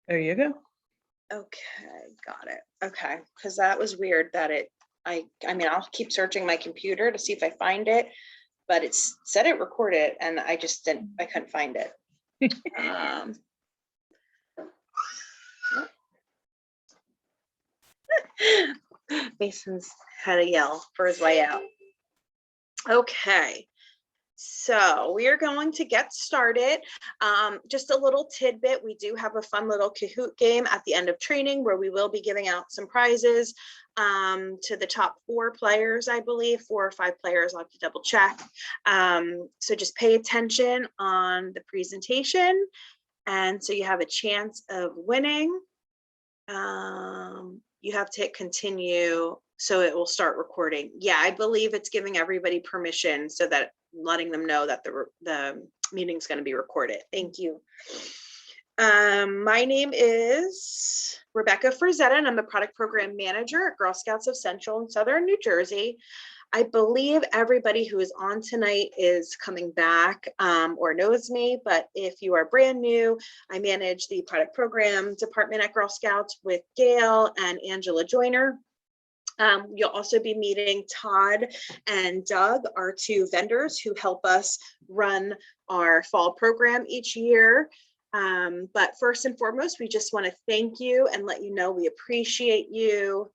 There you go. Okay, got it. Okay, because that was weird that I mean, I'll keep searching my computer to see if I find it, but it's said it recorded and I couldn't find it. Mason's had a yell for his way out. Okay, so we are going to get started. Just a little tidbit, we do have a fun little Kahoot game at the end of training where we will be giving out some prizes to the top 4 players, I believe, 4 or 5 players, I'll have to double check. So just pay attention on the presentation. And so you have a chance of winning. You have to hit continue so it will start recording. Yeah, I believe it's giving everybody permission so that letting them know that the meeting's going to be recorded. Thank you. My name is Rebecca Frazetta, and I'm the product program manager at Girl Scouts of Central and Southern New Jersey. I believe everybody who is on tonight is coming back or knows me, but if you are brand new, I manage the product program department at Girl Scouts with Gail and Angela Joyner. You'll also be meeting Todd and Doug, our 2 vendors who help us run our fall program each year. But first and foremost, we just want to thank you and let you know we appreciate you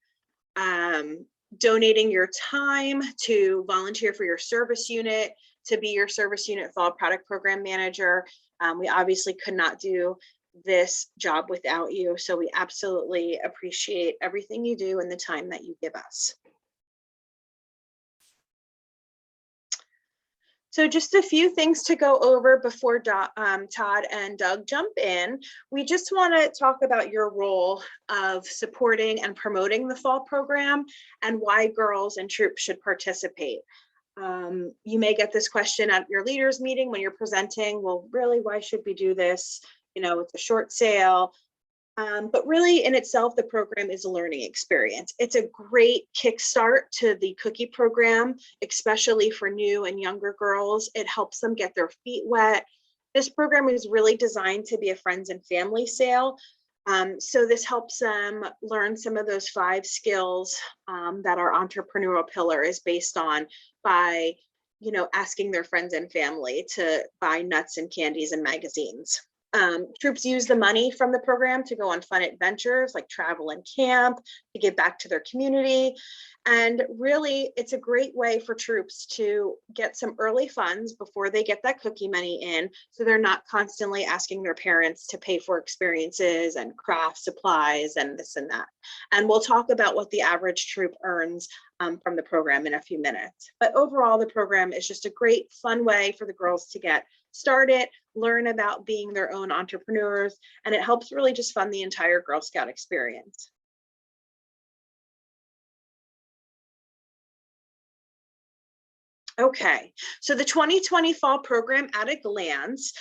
donating your time to volunteer for your service unit, to be your service unit fall product program manager. We obviously could not do this job without you, so we absolutely appreciate everything you do and the time that you give us. So just a few things to go over before Todd and Doug jump in. We just want to talk about your role of supporting and promoting the fall program and why girls and troops should participate. You may get this question at your leaders meeting when you're presenting, well, really, why should we do this? You know, it's a short sale. But really in itself, the program is a learning experience. It's a great kickstart to the cookie program, especially for new and younger girls. It helps them get their feet wet. This program is really designed to be a friends and family sale. So this helps them learn some of those 5 skills that our entrepreneurial pillar is based on by, you know, asking their friends and family to buy nuts and candies and magazines. Troops use the money from the program to go on fun adventures like travel and camp, to give back to their community. And really, it's a great way for troops to get some early funds before they get that cookie money in, so they're not constantly asking their parents to pay for experiences and craft supplies and this and that. And we'll talk about what the average troop earns from the program in a few minutes. But overall, the program is just a great, fun way for the girls to get started, learn about being their own entrepreneurs, and it helps really just fund the entire Girl Scout experience. Okay, so the 2020 fall program at a glance,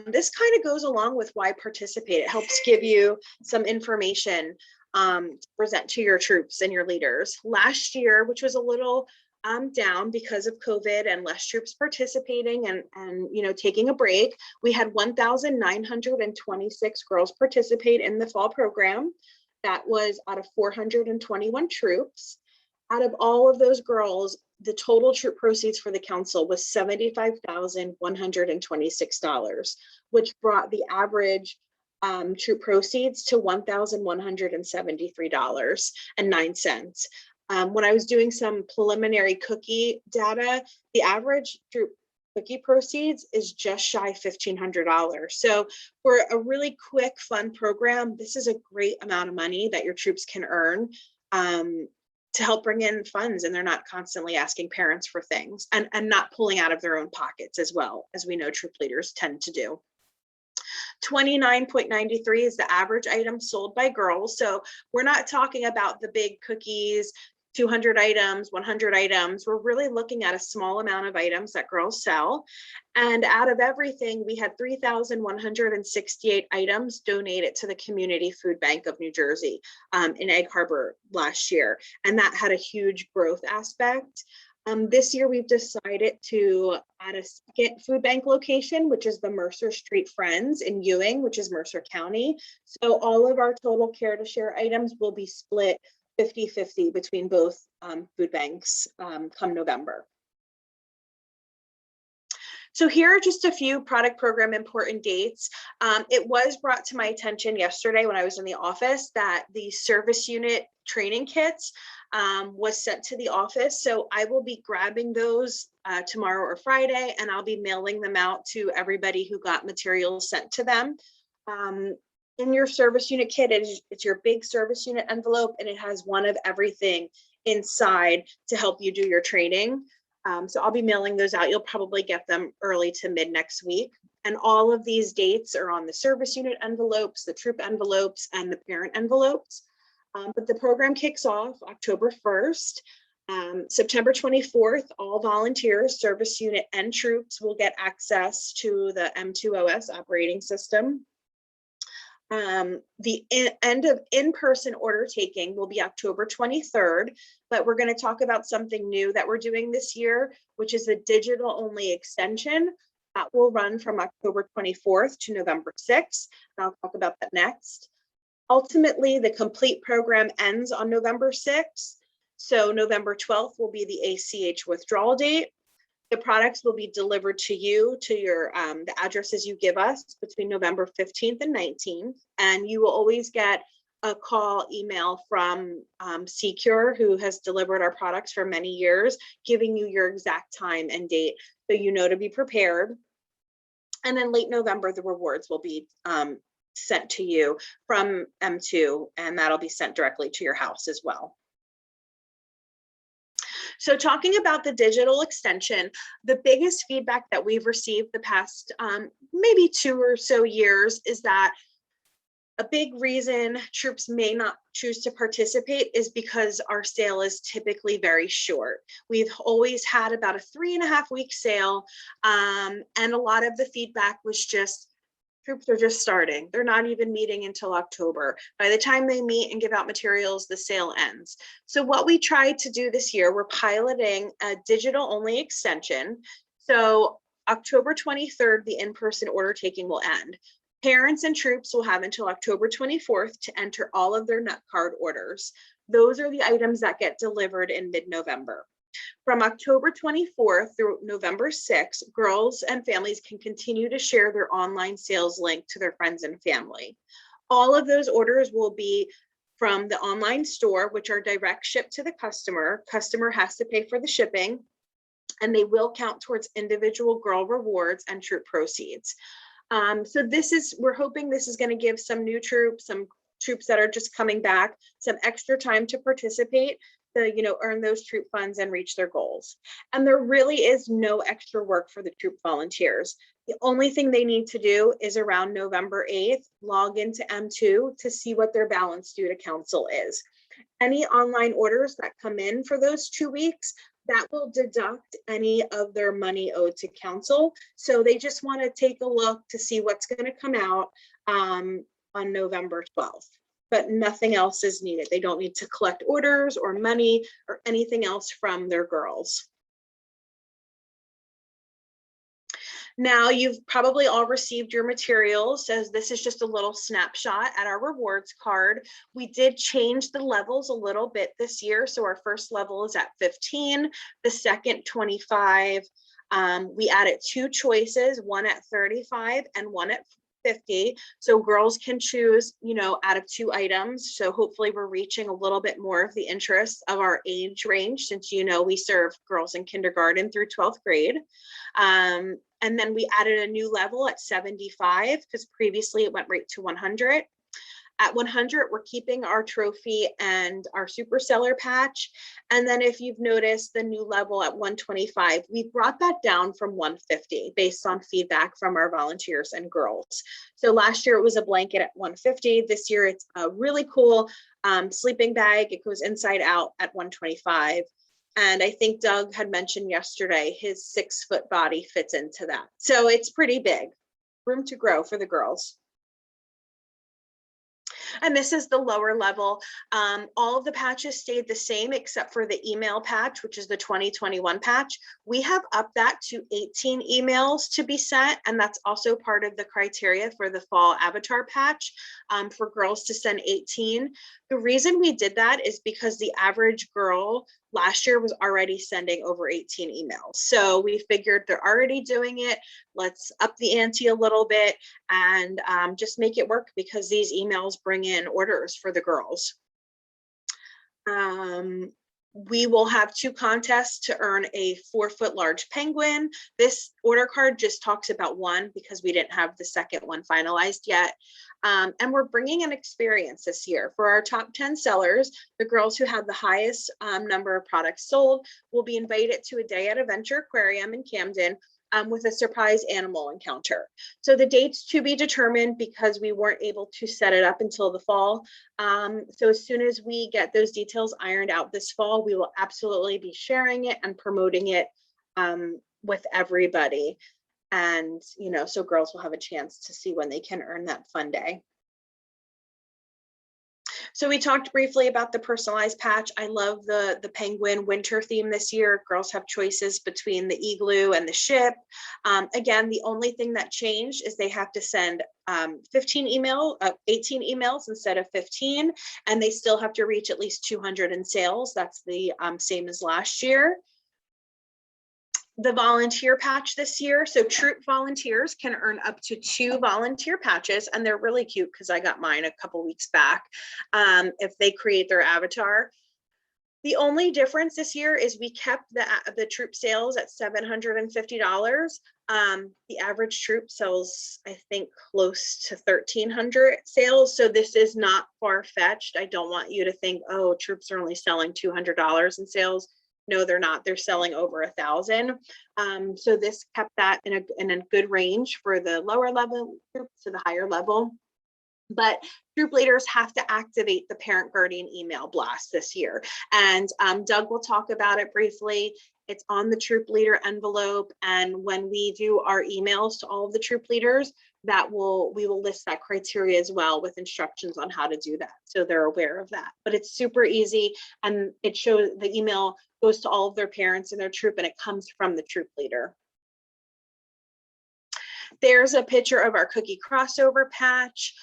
this kind of goes along with why participate. It helps give you some information to present to your troops and your leaders. Last year, which was a little down because of COVID and less troops participating and you know, taking a break, we had 1,926 girls participate in the fall program. That was out of 421 troops. Out of all of those girls, the total troop proceeds for the council was $75,126, which brought the average troop proceeds to $1,173.09. When I was doing some preliminary cookie data, the average troop cookie proceeds is just shy of $1,500. So for a really quick, fun program, this is a great amount of money that your troops can earn to help bring in funds, and they're not constantly asking parents for things and not pulling out of their own pockets, as well as we know troop leaders tend to do. 29.93 is the average item sold by girls. So we're not talking about the big cookies, 200 items, 100 items. We're really looking at a small amount of items that girls sell. And out of everything, we had 3,168 items donated to the Community Food Bank of New Jersey in Egg Harbor last year. And that had a huge growth aspect. This year, we've decided to add a second food bank location, which is the Mercer Street Friends in Ewing, which is Mercer County. So all of our total Care to Share items will be split 50-50 between both food banks come November. So here are just a few product program important dates. It was brought to my attention yesterday when I was in the office that the service unit training kits was sent to the office. So I will be grabbing those tomorrow or Friday, and I'll be mailing them out to everybody who got materials sent to them. In your service unit kit, it's your big service unit envelope, and it has one of everything inside to help you do your training. So I'll be mailing those out. You'll probably get them early to mid next week. And all of these dates are on the service unit envelopes, the troop envelopes, and the parent envelopes. But the program kicks off October 1st. September 24th, all volunteers, service unit, and troops will get access to the M2OS operating system. The end of in-person order taking will be October 23rd, but we're going to talk about something new that we're doing this year, which is a digital only extension that will run from October 24th to November 6th. And I'll talk about that next. Ultimately, the complete program ends on November 6th. So November 12th will be the ACH withdrawal date. The products will be delivered to you, to your the addresses you give us between November 15th and 19th. And you will always get a call, email from Secure, who has delivered our products for many years, giving you your exact time and date so you know to be prepared. And then late November, the rewards will be sent to you from M2, and that'll be sent directly to your house as well. So talking about the digital extension, the biggest feedback that we've received the past maybe 2 or so years is that a big reason troops may not choose to participate is because our sale is typically very short. We've always had about a 3.5-week sale, and a lot of the feedback was just, troops are just starting. They're not even meeting until October. By the time they meet and give out materials, the sale ends. So what we tried to do this year, we're piloting a digital only extension. So October 23rd, the in-person order taking will end. Parents and troops will have until October 24th to enter all of their nut card orders. Those are the items that get delivered in mid-November. From October 24th through November 6th, girls and families can continue to share their online sales link to their friends and family. All of those orders will be from the online store, which are direct shipped to the customer. Customer has to pay for the shipping, and they will count towards individual girl rewards and troop proceeds. So we're hoping this is going to give some new troops, some troops that are just coming back, some extra time to participate, to earn those troop funds and reach their goals. And there really is no extra work for the troop volunteers. The only thing they need to do is around November 8th, log into M2 to see what their balance due to council is. Any online orders that come in for those 2 weeks, that will deduct any of their money owed to council. So they just want to take a look to see what's going to come out on November 12th. But nothing else is needed. They don't need to collect orders or money or anything else from their girls. Now, you've probably all received your materials, as this is just a little snapshot at our rewards card. We did change the levels a little bit this year. So our first level is at 15, the second 25. We added 2 choices, one at 35 and one at 50. So girls can choose, out of 2 items. So hopefully we're reaching a little bit more of the interest of our age range, since we serve girls in kindergarten through 12th grade. And then we added a new level at 75 because previously it went right to 100. At 100, we're keeping our trophy and our super seller patch. And then if you've noticed the new level at 125, we brought that down from 150 based on feedback from our volunteers and girls. So last year it was a blanket at 150. This year it's a really cool sleeping bag. It goes inside out at 125. And I think Doug had mentioned yesterday, his 6-foot body fits into that. So it's pretty big, room to grow for the girls. And this is the lower level. All of the patches stayed the same except for the email patch, which is the 2021 patch. We have upped that to 18 emails to be sent, and that's also part of the criteria for the fall avatar patch, for girls to send 18. The reason we did that is because the average girl last year was already sending over 18 emails. So we figured they're already doing it. Let's up the ante a little bit and just make it work, because these emails bring in orders for the girls. We will have 2 contests to earn a 4-foot large penguin. This order card just talks about one because we didn't have the second one finalized yet. And we're bringing an experience this year. For our top 10 sellers, the girls who have the highest number of products sold will be invited to a day at Adventure Aquarium in Camden, with a surprise animal encounter. So the date's to be determined because we weren't able to set it up until the fall. So as soon as we get those details ironed out this fall, we will absolutely be sharing it and promoting it with everybody. And, you know, so girls will have a chance to see when they can earn that fun day. So we talked briefly about the personalized patch. I love the penguin winter theme this year. Girls have choices between the igloo and the ship. Again, the only thing that changed is they have to send 18 emails instead of 15, and they still have to reach at least 200 in sales. That's the same as last year. The volunteer patch this year. So troop volunteers can earn up to 2 volunteer patches, and they're really cute because I got mine a couple weeks back, if they create their avatar. The only difference this year is we kept the troop sales at $750. The average troop sells, I think, close to 1,300 sales. So this is not far-fetched. I don't want you to think, oh, troops are only selling $200 in sales. No, they're not. They're selling over 1,000. So this kept that in a good range for the lower level troops to the higher level. But troop leaders have to activate the parent guardian email blast this year. And Doug will talk about it briefly. It's on the troop leader envelope. And when we do our emails to all of the troop leaders, we will list that criteria as well with instructions on how to do that. So they're aware of that. But it's super easy. And it shows the email goes to all of their parents and their troop, and it comes from the troop leader. There's a picture of our cookie crossover patch.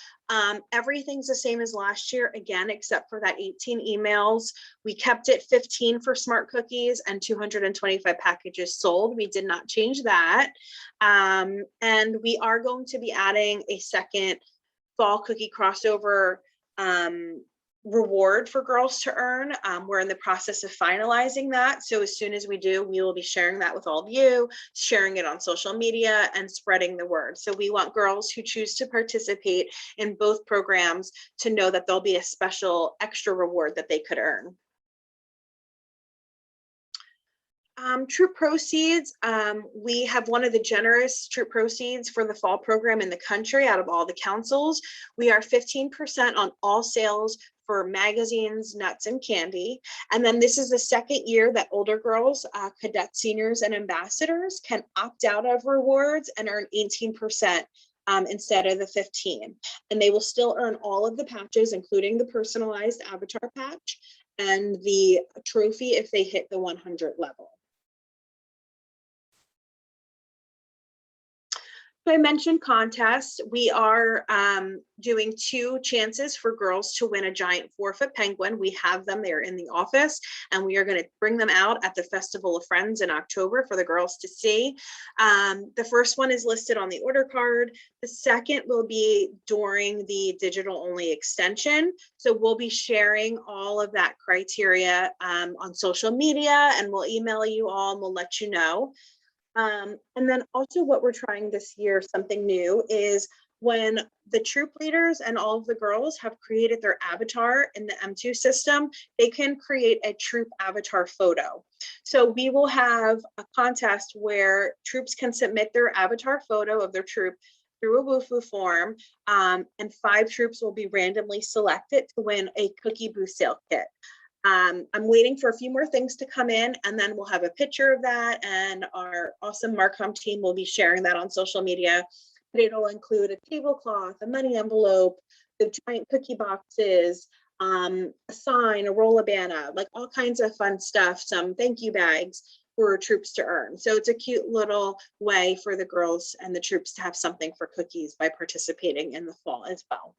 Everything's the same as last year, again, except for that 18 emails. We kept it 15 for smart cookies and 225 packages sold. We did not change that. And we are going to be adding a second fall cookie crossover reward for girls to earn. We're in the process of finalizing that. So as soon as we do, we will be sharing that with all of you, sharing it on social media and spreading the word. So we want girls who choose to participate in both programs to know that there'll be a special extra reward that they could earn. Troop proceeds, we have one of the generous troop proceeds for the fall program in the country out of all the councils. We are 15% on all sales for magazines, nuts, and candy. And then this is the second year that older girls, cadet seniors, and ambassadors can opt out of rewards and earn 18% instead of the 15. And they will still earn all of the patches, including the personalized avatar patch and the trophy if they hit the 100 level. So I mentioned contests. We are doing 2 chances for girls to win a giant 4-foot penguin. We have them there in the office, and we are going to bring them out at the Festival of Friends in October for the girls to see. The first one is listed on the order card. The second will be during the digital only extension. So we'll be sharing all of that criteria on social media, and we'll email you all and we'll let you know. And then also what we're trying this year, something new, is when the troop leaders and all of the girls have created their avatar in the M2 system, they can create a troop avatar photo. So we will have a contest where troops can submit their avatar photo of their troop through a WUFU form, and 5 troops will be randomly selected to win a cookie booth sale kit. I'm waiting for a few more things to come in, and then we'll have a picture of that, and our awesome Marcom team will be sharing that on social media. but it'll include a tablecloth, a money envelope, the giant cookie boxes, a sign, a roll of banana, like all kinds of fun stuff, some thank you bags for troops to earn. So it's a cute little way for the girls and the troops to have something for cookies by participating in the fall as well.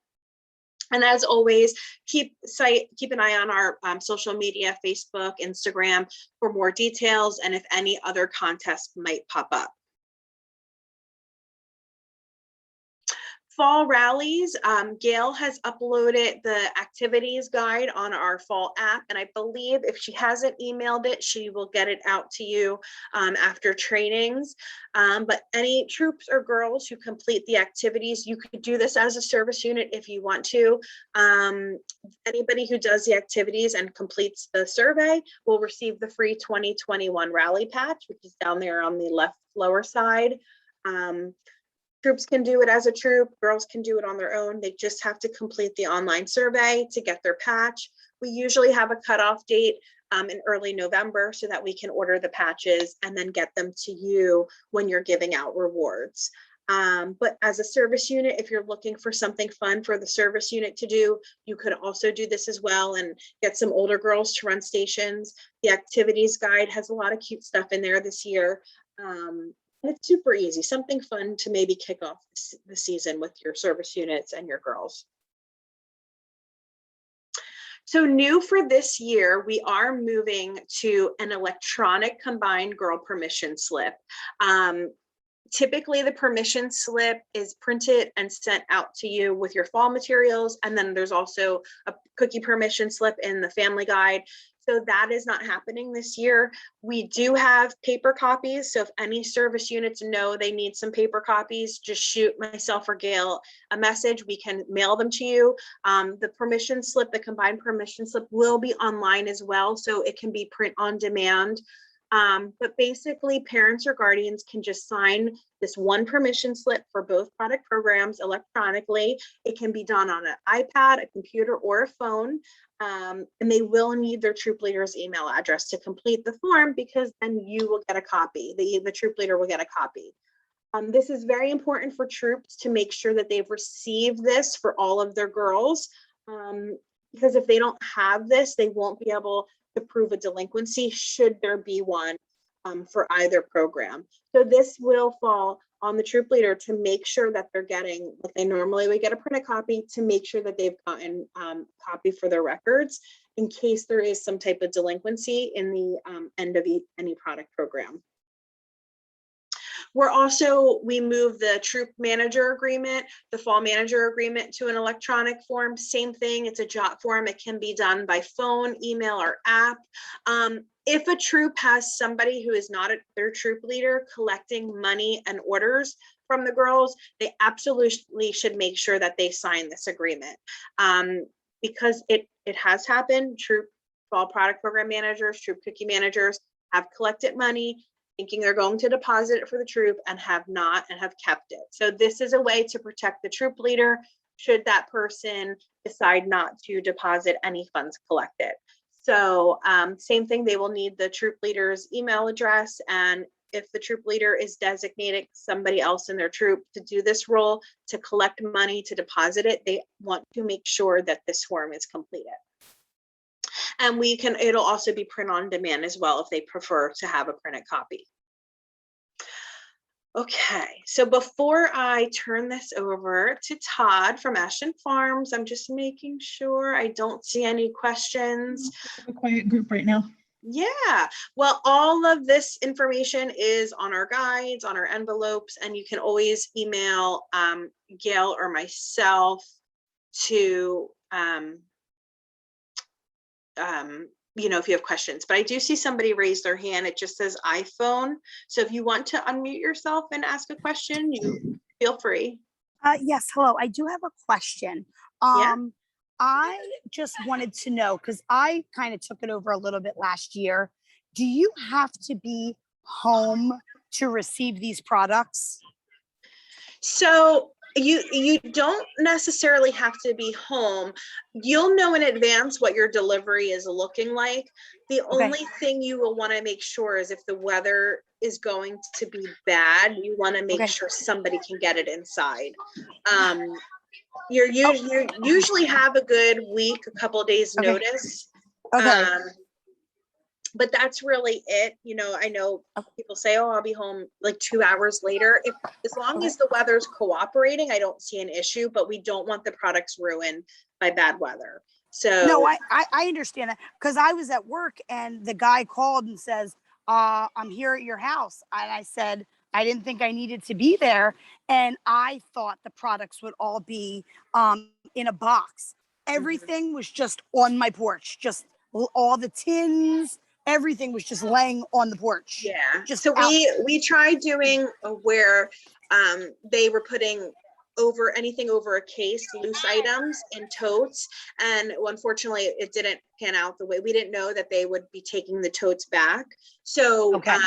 And as always, keep an eye on our social media, Facebook, Instagram, for more details and if any other contests might pop up. Fall rallies, Gail has uploaded the activities guide on our fall app, and I believe if she hasn't emailed it, she will get it out to you after trainings. But any troops or girls who complete the activities, you could do this as a service unit if you want to. Anybody who does the activities and completes the survey will receive the free 2021 rally patch, which is down there on the left lower side. Troops can do it as a troop, girls can do it on their own. They just have to complete the online survey to get their patch. We usually have a cutoff date in early November so that we can order the patches and then get them to you when you're giving out rewards. But as a service unit, if you're looking for something fun for the service unit to do, you could also do this as well and get some older girls to run stations. The activities guide has a lot of cute stuff in there this year. It's super easy, something fun to maybe kick off the season with your service units and your girls. So new for this year, we are moving to an electronic combined girl permission slip. Typically the permission slip is printed and sent out to you with your fall materials. And then there's also a cookie permission slip in the family guide. So that is not happening this year. We do have paper copies. So if any service units know they need some paper copies, just shoot myself or Gail a message. We can mail them to you. The permission slip, the combined permission slip will be online as well. So it can be print on demand. But basically parents or guardians can just sign this one permission slip for both product programs electronically. It can be done on an iPad, a computer, or a phone. And they will need their troop leader's email address to complete the form, because then you will get a copy. The troop leader will get a copy. This is very important for troops to make sure that they've received this for all of their girls. Because if they don't have this, they won't be able to prove a delinquency should there be one for either program. So this will fall on the troop leader to make sure that they're getting what they normally would get, a printed copy, to make sure that they've gotten copy for their records in case there is some type of delinquency in the end of any product program. We moved the troop manager agreement, the fall manager agreement, to an electronic form. Same thing, it's a JOT form. It can be done by phone, email, or app. If a troop has somebody who is not their troop leader collecting money and orders from the girls, they absolutely should make sure that they sign this agreement. Because it has happened. Troop fall product program managers, troop cookie managers have collected money thinking they're going to deposit it for the troop and have not, and have kept it. So this is a way to protect the troop leader should that person decide not to deposit any funds collected. So same thing, they will need the troop leader's email address, and if the troop leader is designating somebody else in their troop to do this role, to collect money, to deposit it, they want to make sure that this form is completed. And it'll also be print on demand as well if they prefer to have a printed copy. Okay, so before I turn this over to Todd from Ashton Farms, I'm just making sure I don't see any questions. A quiet group right now. Yeah, well, all of this information is on our guides, on our envelopes, and you can always email Gail or myself to if you have questions. But I do see somebody raise their hand. It just says iPhone. So if you want to unmute yourself and ask a question, you feel free. Yes, hello. I do have a question. Yeah. I just wanted to know, because I kind of took it over a little bit last year. Do you have to be home to receive these products? So you don't necessarily have to be home. You'll know in advance what your delivery is looking like. The only thing you will want to make sure is if the weather is going to be bad, you want to make Okay. sure somebody can get it inside. You usually have a good week, a couple of days Okay. notice. Okay. But that's really it. I know people say, oh, I'll be home like 2 hours later. As long as the weather's cooperating, I don't see an issue, but we don't want the products ruined by bad weather. So No, I understand that, because I was at work and the guy called and says, I'm here at your house. And I said, I didn't think I needed to be there. And I thought the products would all be in a box. Everything was just on my porch, just all the tins, everything was just laying on the porch. yeah, Just so out. we tried doing where they were putting anything over a case, loose items in totes, and unfortunately it didn't pan out the way we didn't know that they would be taking the totes back. So Okay.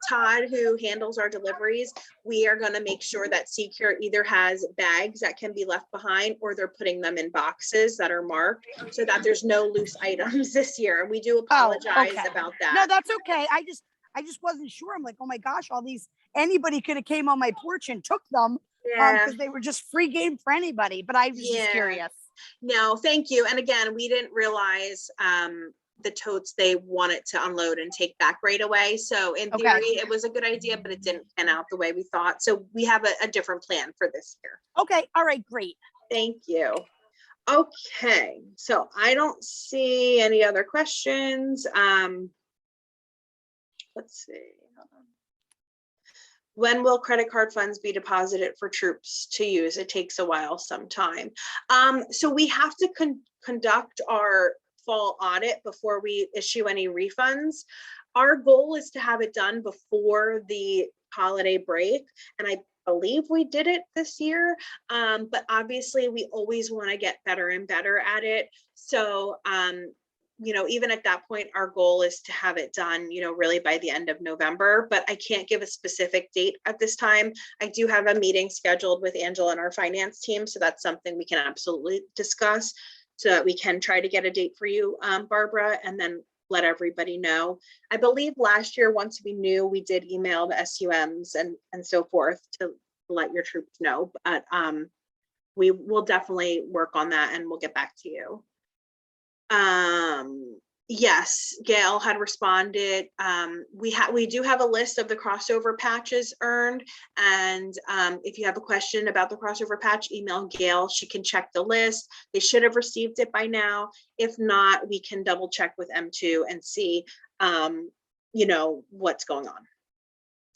Todd, who handles our deliveries, we are going to make sure that Secure either has bags that can be left behind, or they're putting them in boxes that are marked so that there's no loose items this year. And we do apologize about that. No, that's okay. I just wasn't sure. I'm like, oh my gosh, anybody could have came on my porch and took them. Yeah. Because they were just free game for anybody, but I was just curious. No, thank you. And again, we didn't realize the totes they wanted to unload and take back right away. So in theory, it was a good idea, but it didn't pan out the way we thought. So we have a different plan for this year. Okay. All right. Great. Thank you. Okay. So I don't see any other questions. Let's see. When will credit card funds be deposited for troops to use? It takes a while sometime. So we have to conduct our fall audit before we issue any refunds. Our goal is to have it done before the holiday break, and I believe we did it this year, but obviously we always want to get better and better at it. So even at that point, our goal is to have it done, really by the end of November, but I can't give a specific date at this time. I do have a meeting scheduled with Angela and our finance team, so that's something we can absolutely discuss so that we can try to get a date for you, Barbara, and then let everybody know. I believe last year, once we knew, we did email the SUMs and so forth to let your troops know, but we will definitely work on that and we'll get back to you. Yes, Gail had responded. We do have a list of the crossover patches earned, and if you have a question about the crossover patch, email Gail. She can check the list. They should have received it by now. If not, we can double check with M2 and see what's going on.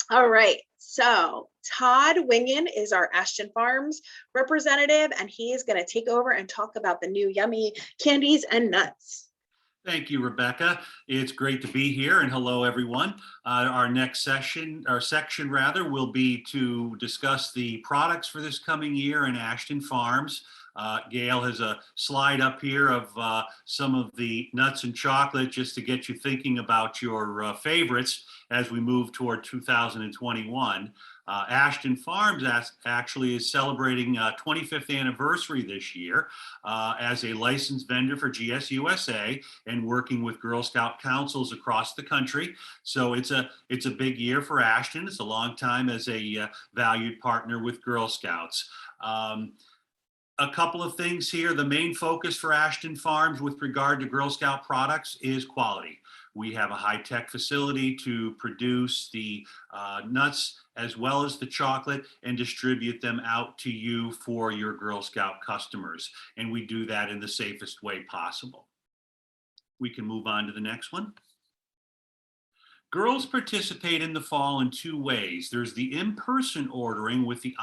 All right, so Todd Wingen is our Ashton Farms representative, and he is going to take over and talk about the new yummy candies and nuts. Thank you, Rebecca. It's great to be here, and hello, everyone. Our next section will be to discuss the products for this coming year in Ashton Farms. Gail has a slide up here of some of the nuts and chocolate just to get you thinking about your favorites as we move toward 2021. Ashton Farms actually is celebrating 25th anniversary this year as a licensed vendor for GSUSA and working with Girl Scout councils across the country. So it's a big year for Ashton. It's a long time as a valued partner with Girl Scouts. A couple of things here. The main focus for Ashton Farms with regard to Girl Scout products is quality. We have a high-tech facility to produce the nuts as well as the chocolate and distribute them out to you for your Girl Scout customers. And we do that in the safest way possible. We can move on to the next one. Girls participate in the fall in two ways. There's the in-person ordering with the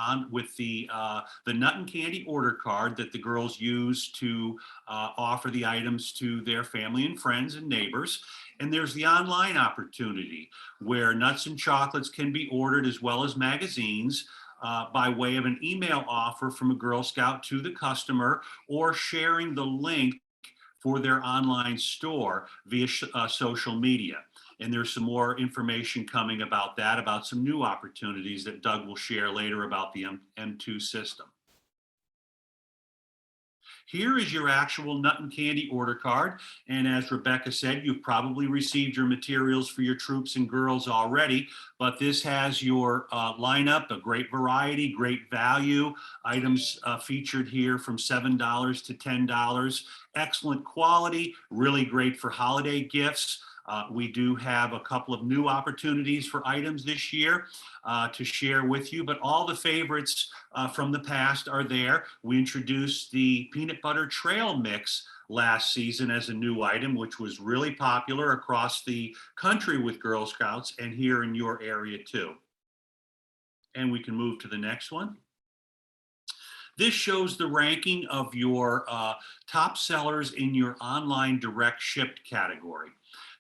nut and candy order card that the girls use to offer the items to their family and friends and neighbors. And there's the online opportunity where nuts and chocolates can be ordered as well as magazines by way of an email offer from a Girl Scout to the customer, or sharing the link for their online store via social media. And there's some more information coming about that, about some new opportunities that Doug will share later about the M2 system. Here is your actual nut and candy order card. And as Rebecca said, you've probably received your materials for your troops and girls already, but this has your lineup, a great variety, great value, items featured here from $7 to $10, excellent quality, really great for holiday gifts. We do have a couple of new opportunities for items this year to share with you, but all the favorites from the past are there. We introduced the peanut butter trail mix last season as a new item, which was really popular across the country with Girl Scouts and here in your area too. And we can move to the next one. This shows the ranking of your top sellers in your online direct shipped category.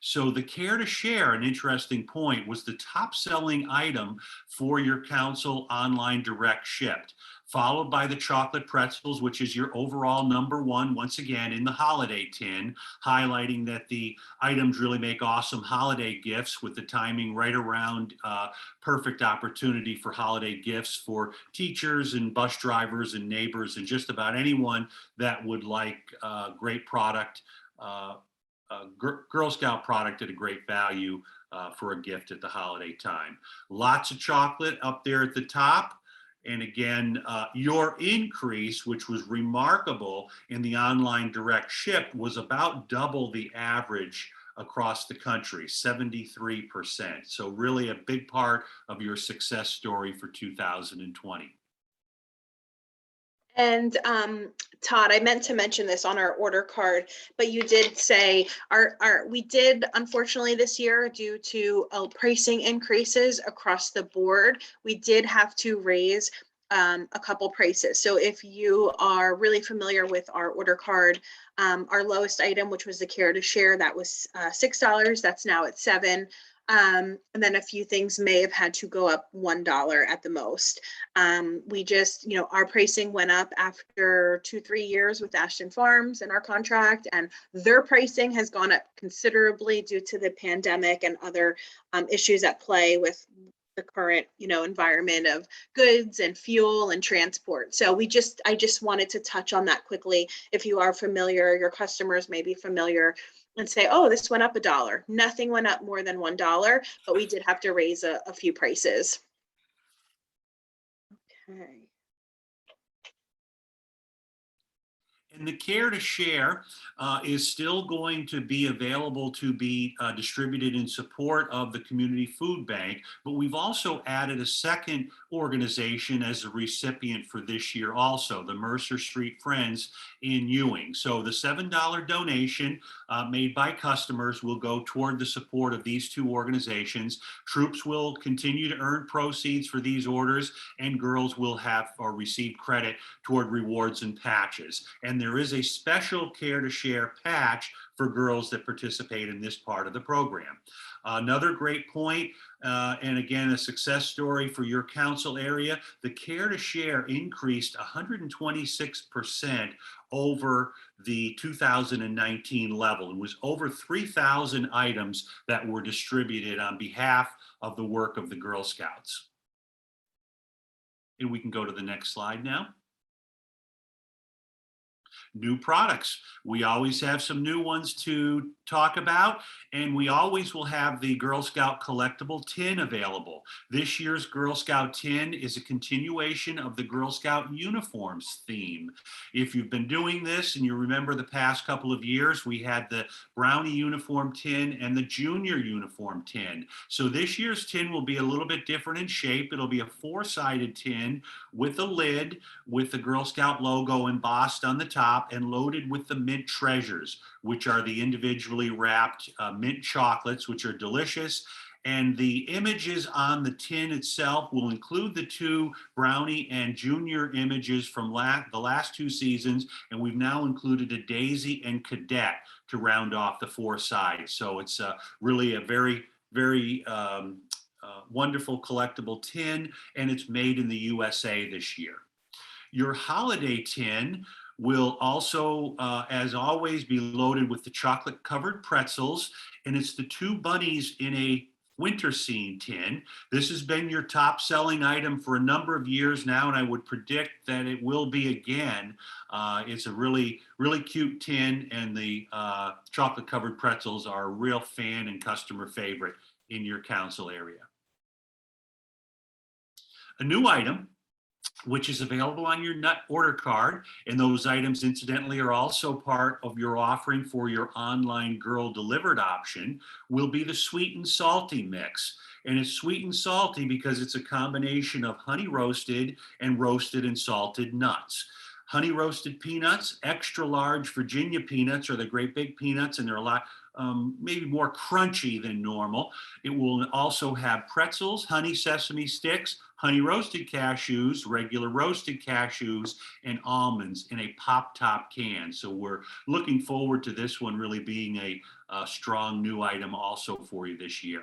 So the Care to Share, an interesting point, was the top selling item for your council online direct shipped, followed by the chocolate pretzels, which is your overall number one, once again, in the holiday tin, highlighting that the items really make awesome holiday gifts with the timing right around perfect opportunity for holiday gifts for teachers and bus drivers and neighbors and just about anyone that would like great product, Girl Scout product at a great value for a gift at the holiday time. Lots of chocolate up there at the top. And again, your increase, which was remarkable in the online direct ship, was about double the average across the country, 73%. So really a big part of your success story for 2020. And Todd, I meant to mention this on our order card, but you did say we did, unfortunately this year, due to pricing increases across the board, we did have to raise a couple prices. So if you are really familiar with our order card, our lowest item, which was the Care to Share, that was $6. That's now at $7. And then a few things may have had to go up $1 at the most. We just, our pricing went up after 2-3 years with Ashton Farms and our contract, and their pricing has gone up considerably due to the pandemic and other issues at play with the current, environment of goods and fuel and transport. So I just wanted to touch on that quickly. If you are familiar, your customers may be familiar, and say, oh, this went up $1. Nothing went up more than $1, but we did have to raise a few prices. Okay. And the Care to Share is still going to be available to be distributed in support of the Community Food Bank, but we've also added a second organization as a recipient for this year also, the Mercer Street Friends in Ewing. So the $7 donation made by customers will go toward the support of these two organizations. Troops will continue to earn proceeds for these orders, and girls will have or receive credit toward rewards and patches. And there is a special Care to Share patch for girls that participate in this part of the program. Another great point, and again, a success story for your council area, the Care to Share increased 126% over the 2019 level. It was over 3,000 items that were distributed on behalf of the work of the Girl Scouts. And we can go to the next slide now. New products. We always have some new ones to talk about, and we always will have the Girl Scout collectible tin available. This year's Girl Scout tin is a continuation of the Girl Scout uniforms theme. If you've been doing this and you remember the past couple of years, we had the Brownie uniform tin and the Junior uniform tin. So this year's tin will be a little bit different in shape. It'll be a 4-sided tin with a lid with the Girl Scout logo embossed on the top and loaded with the mint treasures, which are the individually wrapped mint chocolates, which are delicious. And the images on the tin itself will include the 2 Brownie and Junior images from the last 2 seasons. And we've now included a Daisy and Cadet to round off the 4 sides. So it's really a very, very wonderful collectible tin, and it's made in the USA this year. Your holiday tin will also, as always, be loaded with the chocolate-covered pretzels, and it's the 2 bunnies in a Winter Scene tin. This has been your top selling item for a number of years now, and I would predict that it will be again. It's a really, really cute tin, and the chocolate covered pretzels are a real fan and customer favorite in your council area. A new item, which is available on your nut order card, and those items incidentally are also part of your offering for your online girl delivered option, will be the sweet and salty mix. And it's sweet and salty because it's a combination of honey roasted and salted nuts. Honey roasted peanuts, extra large Virginia peanuts, are the great big peanuts, and they're a lot maybe more crunchy than normal. It will also have pretzels, honey sesame sticks, honey roasted cashews, regular roasted cashews, and almonds in a pop top can. So we're looking forward to this one really being a strong new item also for you this year.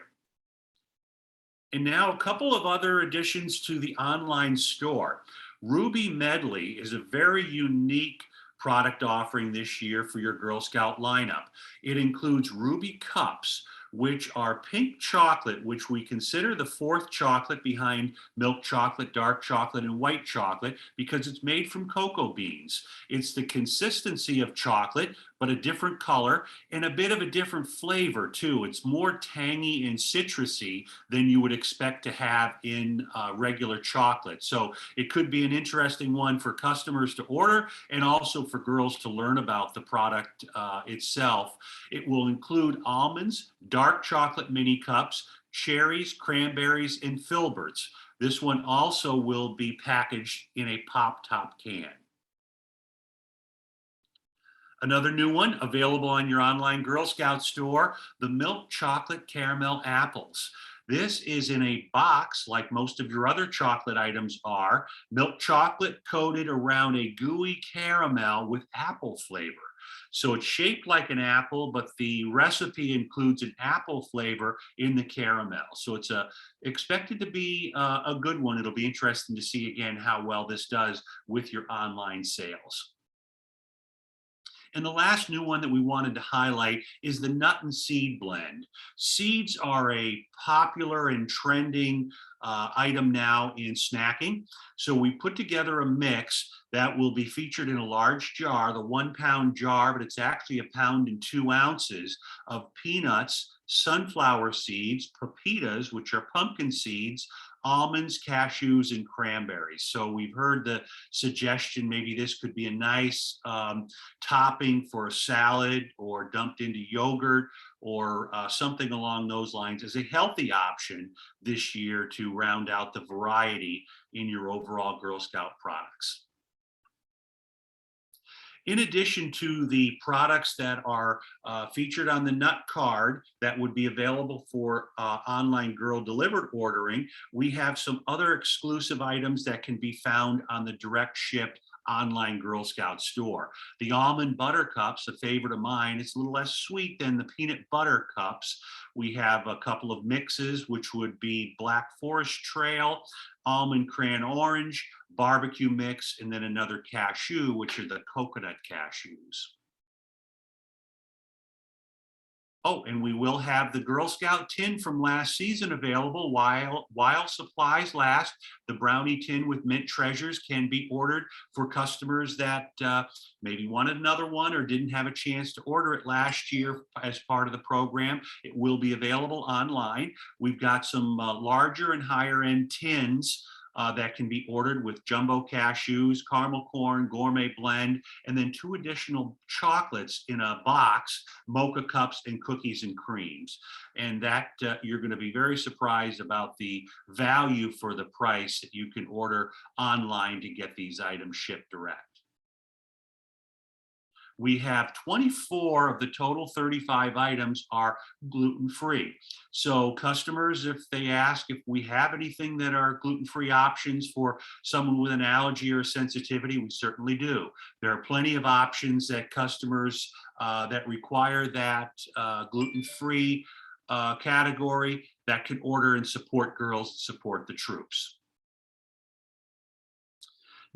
And now a couple of other additions to the online store. Ruby Medley is a very unique product offering this year for your Girl Scout lineup. It includes Ruby Cups, which are pink chocolate, which we consider the fourth chocolate behind milk chocolate, dark chocolate, and white chocolate because it's made from cocoa beans. It's the consistency of chocolate, but a different color and a bit of a different flavor too. It's more tangy and citrusy than you would expect to have in regular chocolate. So it could be an interesting one for customers to order and also for girls to learn about the product itself. It will include almonds, dark chocolate mini cups, cherries, cranberries, and filberts. This one also will be packaged in a pop top can. Another new one available on your online Girl Scout store, the milk chocolate caramel apples. This is in a box like most of your other chocolate items are, milk chocolate coated around a gooey caramel with apple flavor. So it's shaped like an apple, but the recipe includes an apple flavor in the caramel. So it's expected to be a good one. It'll be interesting to see again how well this does with your online sales. And the last new one that we wanted to highlight is the nut and seed blend. Seeds are a popular and trending item now in snacking. So we put together a mix that will be featured in a large jar, the 1 pound jar, but it's actually 1 pound and 2 ounces of peanuts, sunflower seeds, pepitas, which are pumpkin seeds, almonds, cashews, and cranberries. So we've heard the suggestion maybe this could be a nice topping for a salad or dumped into yogurt or something along those lines as a healthy option this year to round out the variety in your overall Girl Scout products. In addition to the products that are featured on the nut card that would be available for online girl delivered ordering, we have some other exclusive items that can be found on the direct ship online Girl Scout store. The almond butter cups, a favorite of mine, it's a little less sweet than the peanut butter cups. We have a couple of mixes, which would be Black Forest Trail, almond cran orange, barbecue mix, and then another cashew, which are the coconut cashews. Oh, and we will have the Girl Scout tin from last season available while supplies last. The brownie tin with mint treasures can be ordered for customers that maybe wanted another one or didn't have a chance to order it last year as part of the program. It will be available online. We've got some larger and higher end tins that can be ordered with jumbo cashews, caramel corn, gourmet blend, and then 2 additional chocolates in a box, mocha cups, and cookies and creams. And that you're going to be very surprised about the value for the price that you can order online to get these items shipped direct. We have 24 of the total 35 items are gluten-free. So customers, if they ask if we have anything that are gluten-free options for someone with an allergy or sensitivity, we certainly do. There are plenty of options that customers that require that gluten-free category that can order and support girls, support the troops.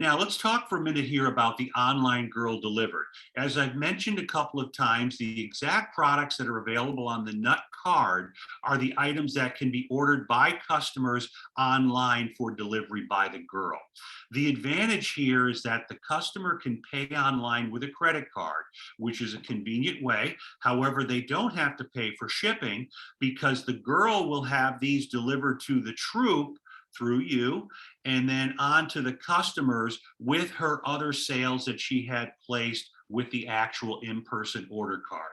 Now, let's talk for a minute here about the online Girl Delivered. As I've mentioned a couple of times, the exact products that are available on the Nut card are the items that can be ordered by customers online for delivery by the girl. The advantage here is that the customer can pay online with a credit card, which is a convenient way. However, they don't have to pay for shipping because the girl will have these delivered to the troop through you and then on to the customers with her other sales that she had placed with the actual in-person order card.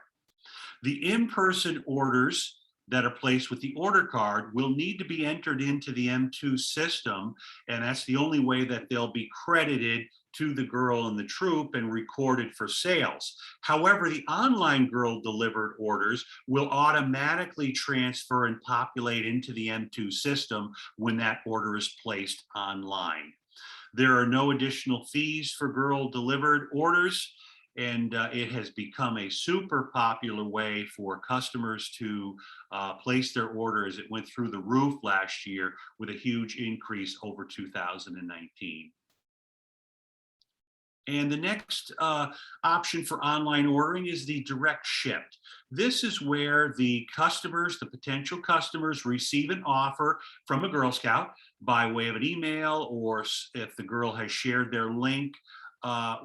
The in-person orders that are placed with the order card will need to be entered into the M2 system, and that's the only way that they'll be credited to the girl and the troop and recorded for sales. However, the online Girl Delivered orders will automatically transfer and populate into the M2 system when that order is placed online. There are no additional fees for Girl Delivered orders, and it has become a super popular way for customers to place their order as it went through the roof last year with a huge increase over 2019. And the next option for online ordering is the direct shipped. This is where the customers, the potential customers, receive an offer from a Girl Scout by way of an email, or if the girl has shared their link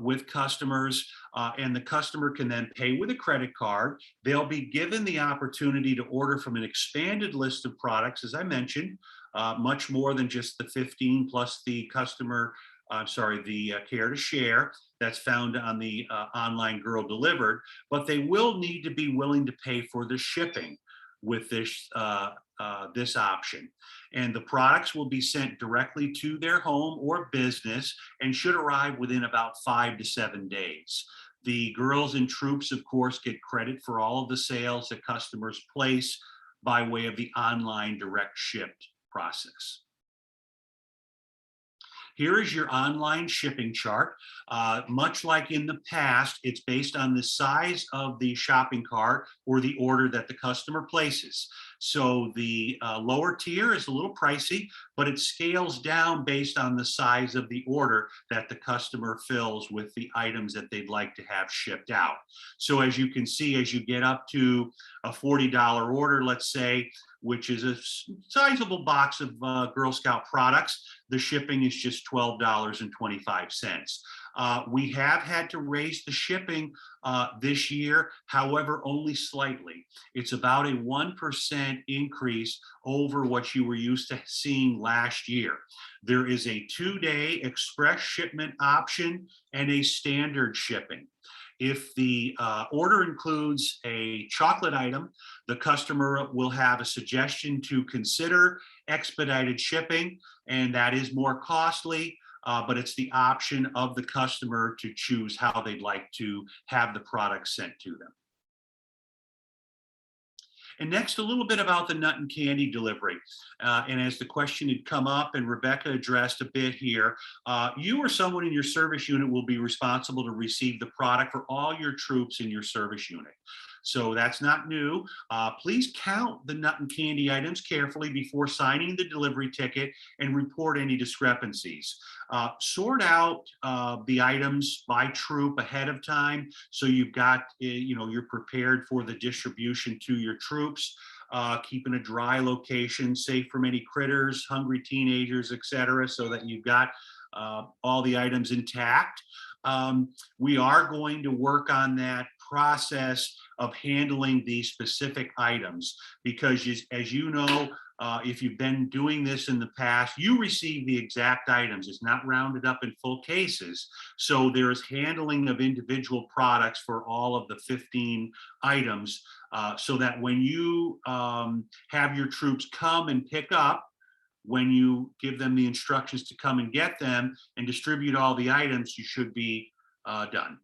with customers, and the customer can then pay with a credit card. They'll be given the opportunity to order from an expanded list of products, as I mentioned, much more than just the 15 plus the the care to share that's found on the online Girl Delivered, but they will need to be willing to pay for the shipping with this this option. And the products will be sent directly to their home or business and should arrive within about 5 to 7 days. The girls and troops, of course, get credit for all of the sales that customers place by way of the online direct shipped process. Here is your online shipping chart. Much like in the past, it's based on the size of the shopping cart or the order that the customer places. So the lower tier is a little pricey, but it scales down based on the size of the order that the customer fills with the items that they'd like to have shipped out. So as you can see, as you get up to a $40 order, let's say, which is a sizable box of Girl Scout products, the shipping is just $12.25. We have had to raise the shipping this year, however, only slightly. It's about a 1% increase over what you were used to seeing last year. There is a 2-day express shipment option and a standard shipping. If the order includes a chocolate item, the customer will have a suggestion to consider expedited shipping, and that is more costly, but it's the option of the customer to choose how they'd like to have the product sent to them. And next, a little bit about the nut and candy delivery. And as the question had come up and Rebecca addressed a bit here, you or someone in your service unit will be responsible to receive the product for all your troops in your service unit. So that's not new. Please count the nut and candy items carefully before signing the delivery ticket and report any discrepancies. Sort out the items by troop ahead of time, so you've got, you're prepared for the distribution to your troops. Keep in a dry location, safe from any critters, hungry teenagers, etc., so that you've got all the items intact. We are going to work on that process of handling these specific items, because as you know, if you've been doing this in the past, you receive the exact items. It's not rounded up in full cases. So there is handling of individual products for all of the 15 items, so that when you have your troops come and pick up, when you give them the instructions to come and get them and distribute all the items, you should be done.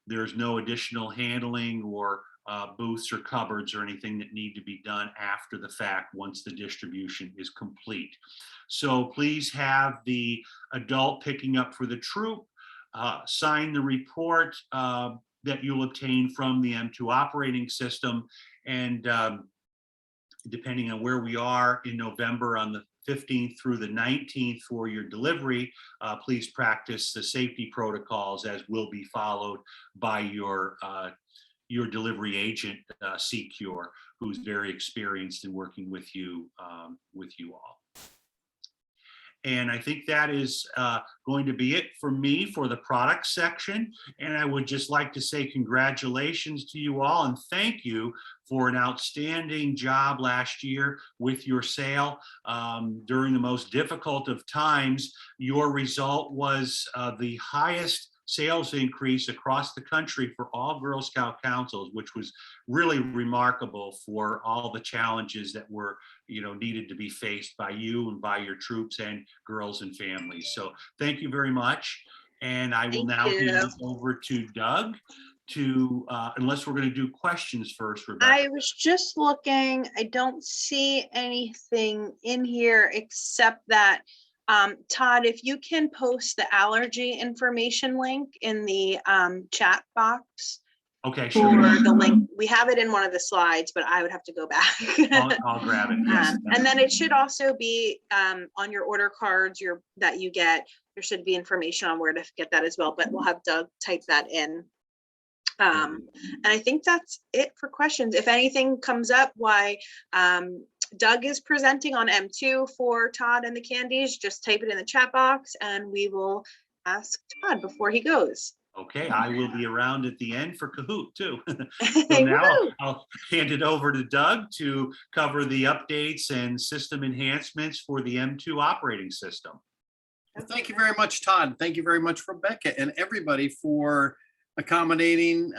There's no additional handling or booths or cupboards or anything that need to be done after the fact once the distribution is complete. So please have the adult picking up for the troop sign the report that you'll obtain from the M2 operating system, and depending on where we are in November on the 15th through the 19th for your delivery, please practice the safety protocols as will be followed by your delivery agent, Secure, who's very experienced in working with you all. And I think that is going to be it for me for the product section. And I would just like to say congratulations to you all and thank you for an outstanding job last year with your sale. During the most difficult of times, your result was the highest sales increase across the country for all Girl Scout councils, which was really remarkable for all the challenges that were, needed to be faced by you and by your troops and girls and families. So thank you very much. And I will Thank now hand you. it over to Doug to, unless we're going to do questions first, Rebecca. I was just looking, I don't see anything in here except that Todd, if you can post the allergy information link in the chat box. Okay, For sure. the link, we have it in one of the slides, but I would have to go back. I'll grab it. Yes. And then it should also be on your order cards that you get. There should be information on where to get that as well, but we'll have Doug type that in. And I think that's it for questions. If anything comes up, why Doug is presenting on M2 for Todd and the candies, just type it in the chat box and we will ask Todd before he goes. Okay, I will be around at the end for Kahoot too. So now I'll hand it over to Doug to cover the updates and system enhancements for the M2 operating system. Well, thank you very much, Todd. Thank you very much, Rebecca, and everybody for accommodating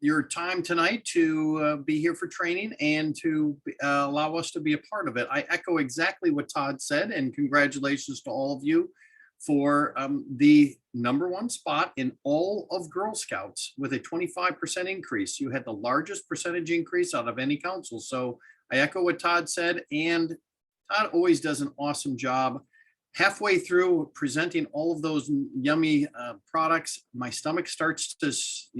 your time tonight to be here for training and to allow us to be a part of it. I echo exactly what Todd said, and congratulations to all of you for the #1 spot in all of Girl Scouts with a 25% increase. You had the largest percentage increase out of any council. So I echo what Todd said, and Todd always does an awesome job. Halfway through presenting all of those yummy products, my stomach starts to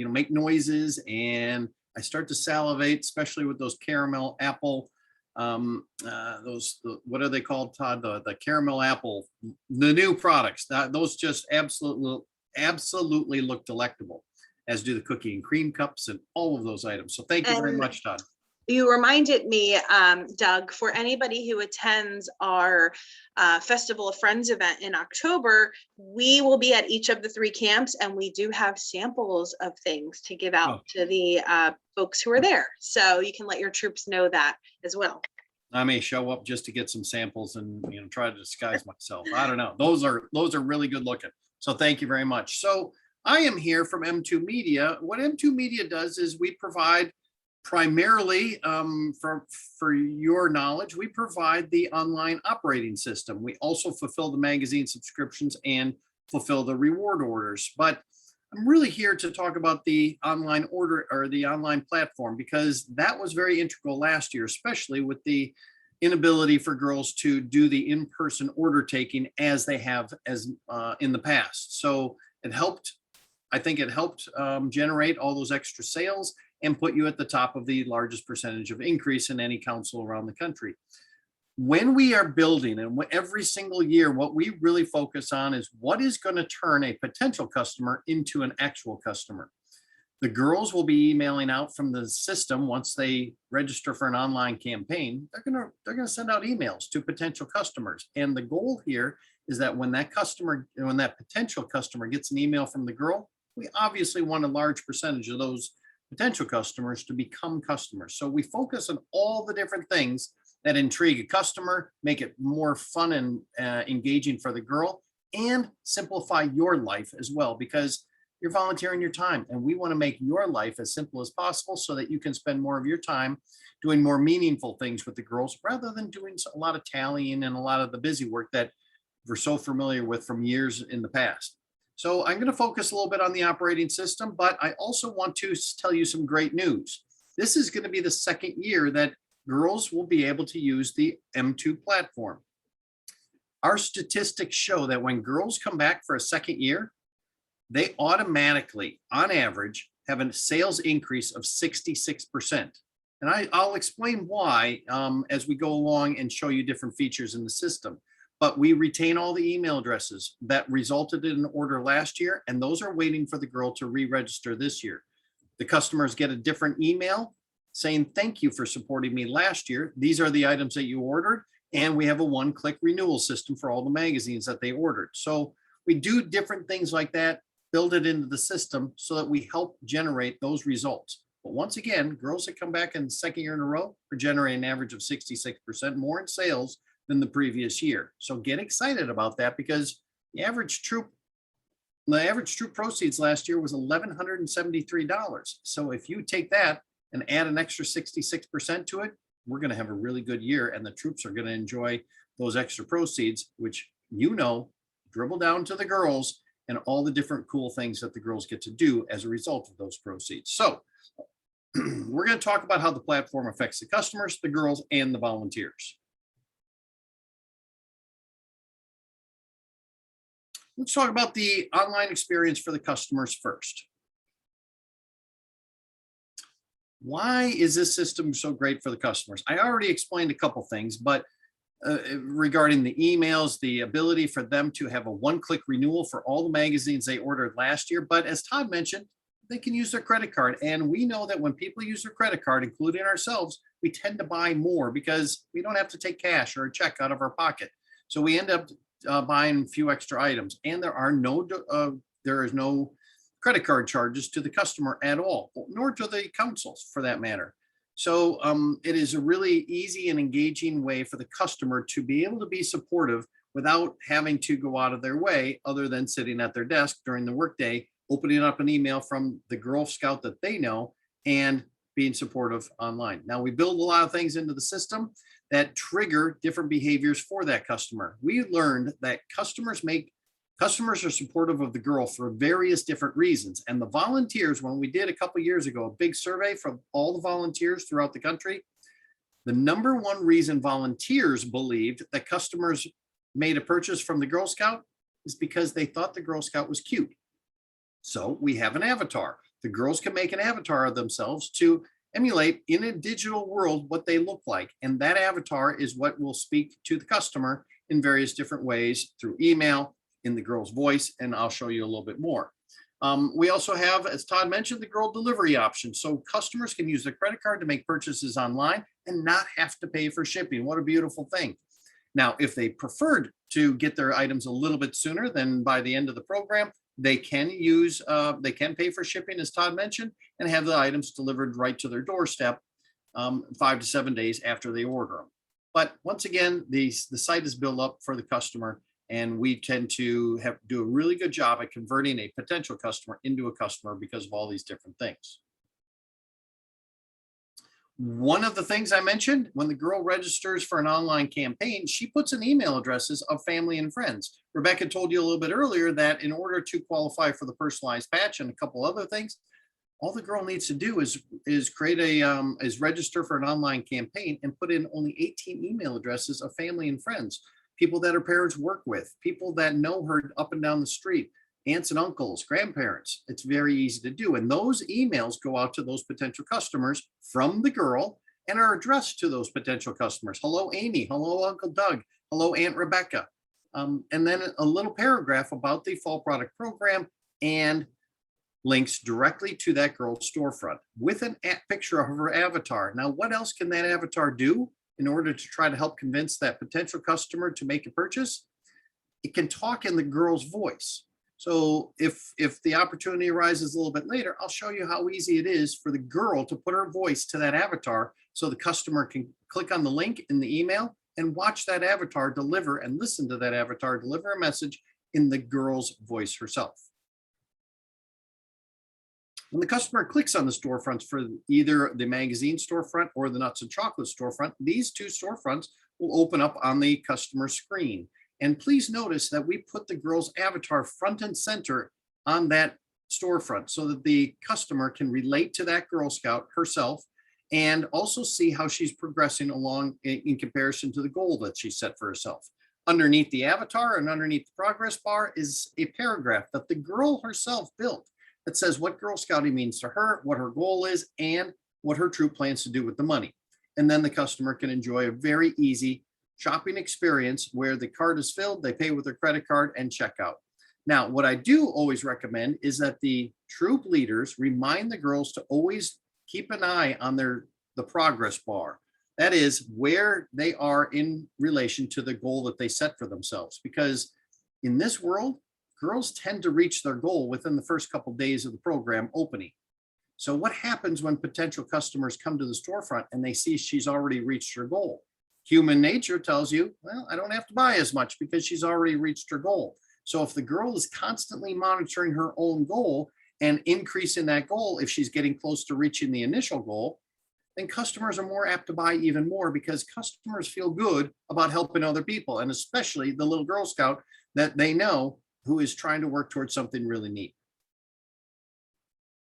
make noises and I start to salivate, especially with those caramel apple what are they called, Todd? The caramel apple, the new products. Those just absolutely look delectable, as do the cookie and cream cups and all of those items. So thank you very much, Todd. You reminded me, Doug, for anybody who attends our Festival of Friends event in October, we will be at each of the 3 camps and we do have samples of things to give out to the folks who are there. So you can let your troops know that as well. I may show up just to get some samples and try to disguise myself. I don't know. Those are really good looking. So thank you very much. So I am here from M2 Media. What M2 Media does is we provide primarily, for your knowledge, we provide the online operating system. We also fulfill the magazine subscriptions and fulfill the reward orders. But I'm really here to talk about the online order or the online platform, because that was very integral last year, especially with the inability for girls to do the in-person order taking as they have in the past. So it helped, I think it helped generate all those extra sales and put you at the top of the largest percentage of increase in any council around the country. When we are building, and every single year, what we really focus on is what is going to turn a potential customer into an actual customer. The girls will be emailing out from the system once they register for an online campaign. They're going to send out emails to potential customers, and the goal here is that when that potential customer gets an email from the girl, we obviously want a large percentage of those potential customers to become customers. So we focus on all the different things that intrigue a customer, make it more fun and engaging for the girl, and simplify your life as well, because you're volunteering your time and we want to make your life as simple as possible so that you can spend more of your time doing more meaningful things with the girls rather than doing a lot of tallying and a lot of the busy work that we're so familiar with from years in the past. So I'm going to focus a little bit on the operating system, but I also want to tell you some great news. This is going to be the 2nd year that girls will be able to use the M2 platform. Our statistics show that when girls come back for a 2nd year, they automatically, on average, have a sales increase of 66%. And I'll explain why as we go along and show you different features in the system. But we retain all the email addresses that resulted in an order last year, and those are waiting for the girl to re-register this year. The customers get a different email saying, thank you for supporting me last year. These are the items that you ordered. And we have a one-click renewal system for all the magazines that they ordered. So we do different things like that, build it into the system so that we help generate those results. But once again, girls that come back in the second year in a row are generating an average of 66% more in sales than the previous year. So get excited about that, because the average troop proceeds last year was $1,173. So if you take that and add an extra 66% to it, we're going to have a really good year, and the troops are going to enjoy those extra proceeds, which, dribble down to the girls and all the different cool things that the girls get to do as a result of those proceeds. So we're going to talk about how the platform affects the customers, the girls, and the volunteers. Let's talk about the online experience for the customers first. Why is this system so great for the customers? I already explained a couple things, but regarding the emails, the ability for them to have a one-click renewal for all the magazines they ordered last year. But as Todd mentioned, they can use their credit card. And we know that when people use their credit card, including ourselves, we tend to buy more because we don't have to take cash or a check out of our pocket. So we end up buying a few extra items, and there is no credit card charges to the customer at all, nor to the councils for that matter. So it is a really easy and engaging way for the customer to be able to be supportive without having to go out of their way, other than sitting at their desk during the workday, opening up an email from the Girl Scout that they know and being supportive online. Now, we build a lot of things into the system that trigger different behaviors for that customer. We learned that customers are supportive of the girl for various different reasons. And the volunteers, when we did a couple of years ago, a big survey from all the volunteers throughout the country, the number one reason volunteers believed that customers made a purchase from the Girl Scout is because they thought the Girl Scout was cute. So we have an avatar. The girls can make an avatar of themselves to emulate in a digital world what they look like. And that avatar is what will speak to the customer in various different ways through email, in the girl's voice, and I'll show you a little bit more. We also have, as Todd mentioned, the girl delivery option. So customers can use their credit card to make purchases online and not have to pay for shipping. What a beautiful thing. Now, if they preferred to get their items a little bit sooner than by the end of the program, they can pay for shipping, as Todd mentioned, and have the items delivered right to their doorstep 5 to 7 days after they order them. But once again, the site is built up for the customer, and we tend to do a really good job at converting a potential customer into a customer because of all these different things. One of the things I mentioned, when the girl registers for an online campaign, she puts in email addresses of family and friends. Rebecca told you a little bit earlier that in order to qualify for the personalized patch and a couple other things, all the girl needs to do is register for an online campaign and put in only 18 email addresses of family and friends, people that her parents work with, people that know her up and down the street, aunts and uncles, grandparents. It's very easy to do. And those emails go out to those potential customers from the girl and are addressed to those potential customers. Hello, Amy. Hello, Uncle Doug. Hello, Aunt Rebecca. And then a little paragraph about the fall product program and links directly to that girl's storefront with a picture of her avatar. Now, what else can that avatar do in order to try to help convince that potential customer to make a purchase? It can talk in the girl's voice. So if the opportunity arises a little bit later, I'll show you how easy it is for the girl to put her voice to that avatar so the customer can click on the link in the email and watch that avatar deliver and listen to that avatar deliver a message in the girl's voice herself. When the customer clicks on the storefronts for either the magazine storefront or the nuts and chocolate storefront, these two storefronts will open up on the customer screen. And please notice that we put the girl's avatar front and center on that storefront so that the customer can relate to that Girl Scout herself and also see how she's progressing along in comparison to the goal that she set for herself. Underneath the avatar and underneath the progress bar is a paragraph that the girl herself built that says what Girl Scouting means to her, what her goal is, and what her troop plans to do with the money. And then the customer can enjoy a very easy shopping experience where the cart is filled, they pay with their credit card and check out. Now, what I do always recommend is that the troop leaders remind the girls to always keep an eye on the progress bar. That is where they are in relation to the goal that they set for themselves. Because in this world, girls tend to reach their goal within the first couple of days of the program opening. So what happens when potential customers come to the storefront and they see she's already reached her goal? Human nature tells you, well, I don't have to buy as much because she's already reached her goal. So if the girl is constantly monitoring her own goal and increasing that goal, if she's getting close to reaching the initial goal, then customers are more apt to buy even more because customers feel good about helping other people, and especially the little Girl Scout that they know who is trying to work towards something really neat.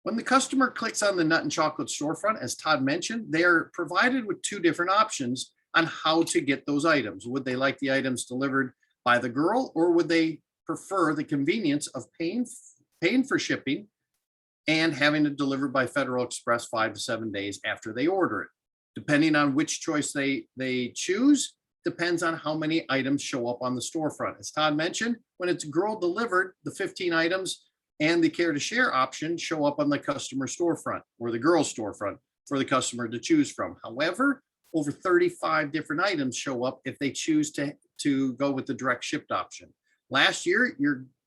When the customer clicks on the Nut and Chocolate storefront, as Todd mentioned, they are provided with two different options on how to get those items. Would they like the items delivered by the girl, or would they prefer the convenience of paying for shipping and having it delivered by Federal Express 5 to 7 days after they order it? Depending on which choice they choose, depends on how many items show up on the storefront. As Todd mentioned, when it's girl delivered, the 15 items and the care to share option show up on the customer storefront or the girl storefront for the customer to choose from. However, over 35 different items show up if they choose to go with the direct shipped option. Last year,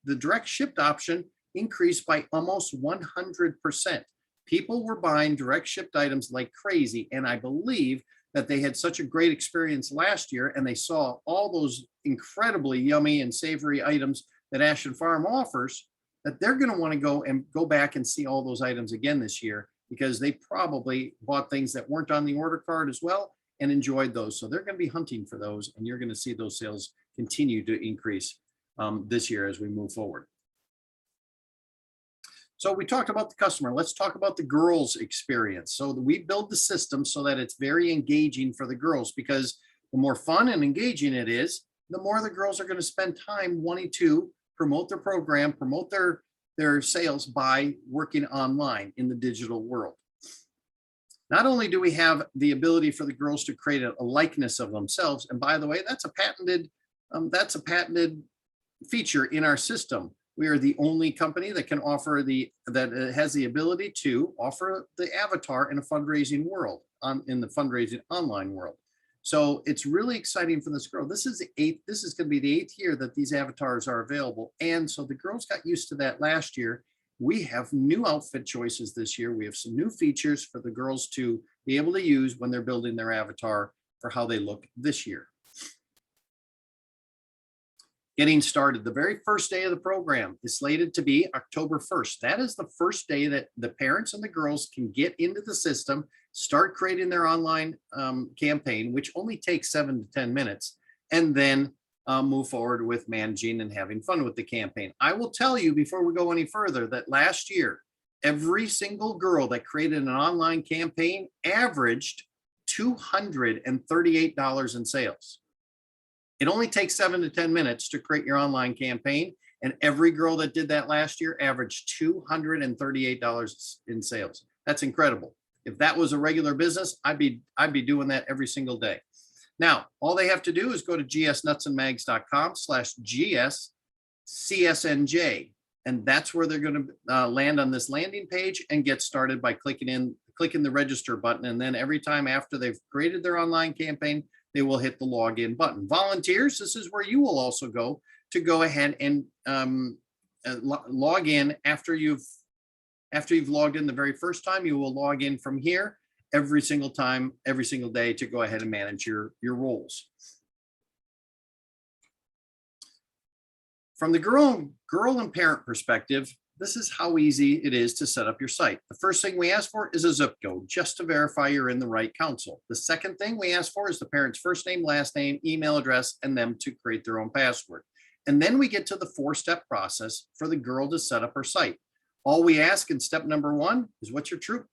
the direct shipped option increased by almost 100%. People were buying direct shipped items like crazy, and I believe that they had such a great experience last year and they saw all those incredibly yummy and savory items that Ashton Farm offers, that they're going to want to go back and see all those items again this year, because they probably bought things that weren't on the order card as well and enjoyed those. So they're going to be hunting for those, and you're going to see those sales continue to increase this year as we move forward. So we talked about the customer. Let's talk about the girls' experience. So we build the system so that it's very engaging for the girls, because the more fun and engaging it is, the more the girls are going to spend time wanting to promote their program, promote their sales by working online in the digital world. Not only do we have the ability for the girls to create a likeness of themselves, and by the way, that's a patented feature in our system. We are the only company that can offer that has the ability to offer the avatar in a fundraising world, in the fundraising online world. So it's really exciting for this girl. This is going to be the 8th year that these avatars are available. And so the girls got used to that last year. We have new outfit choices this year. We have some new features for the girls to be able to use when they're building their avatar for how they look this year. Getting started, the very first day of the program is slated to be October 1st. That is the first day that the parents and the girls can get into the system, start creating their online campaign, which only takes 7 to 10 minutes, and then move forward with managing and having fun with the campaign. I will tell you before we go any further that last year, every single girl that created an online campaign averaged $238 in sales. It only takes 7 to 10 minutes to create your online campaign. And every girl that did that last year averaged $238 in sales. That's incredible. If that was a regular business, I'd be doing that every single day. Now, all they have to do is go to gsnutsandmags.com/GSCSNJ. And that's where they're going to land on this landing page and get started by clicking the register button. And then every time after they've created their online campaign, they will hit the login button. Volunteers, this is where you will also go ahead and log in after you've logged in the very first time. You will log in from here every single time, every single day, to go ahead and manage your roles. From the girl and parent perspective, this is how easy it is to set up your site. The first thing we ask for is a zip code, just to verify you're in the right council. The second thing we ask for is the parent's first name, last name, email address, and them to create their own password. And then we get to the 4-step process for the girl to set up her site. All we ask in step number 1 is, what's your troop?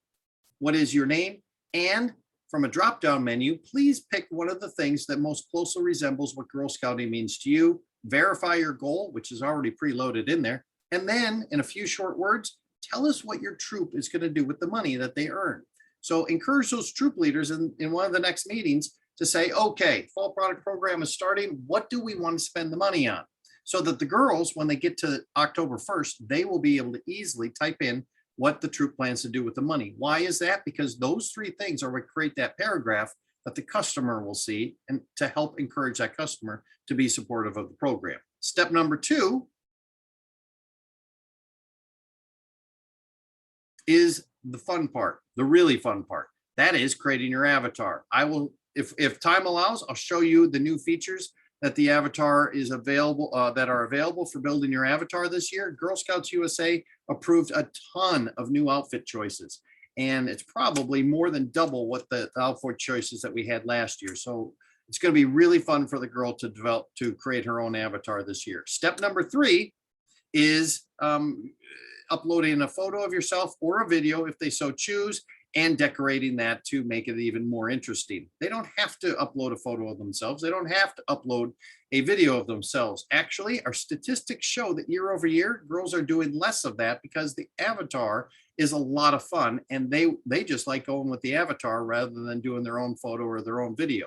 What is your name? And from a drop-down menu, please pick one of the things that most closely resembles what Girl Scouting means to you. Verify your goal, which is already preloaded in there. And then in a few short words, tell us what your troop is going to do with the money that they earn. So encourage those troop leaders in one of the next meetings to say, okay, fall product program is starting. What do we want to spend the money on? So that the girls, when they get to October 1st, they will be able to easily type in what the troop plans to do with the money. Why is that? Because those three things are what create that paragraph that the customer will see and to help encourage that customer to be supportive of the program. Step number 2 is the fun part, the really fun part. That is creating your avatar. I will, if time allows, I'll show you the new features that the avatar is available, that are available for building your avatar this year. Girl Scouts USA approved a ton of new outfit choices, and it's probably more than double what the outfit choices that we had last year. So it's going to be really fun for the girl to develop, to create her own avatar this year. Step number 3 is uploading a photo of yourself or a video if they so choose, and decorating that to make it even more interesting. They don't have to upload a photo of themselves. They don't have to upload a video of themselves. Actually, our statistics show that year over year, girls are doing less of that because the avatar is a lot of fun, and they just like going with the avatar rather than doing their own photo or their own video.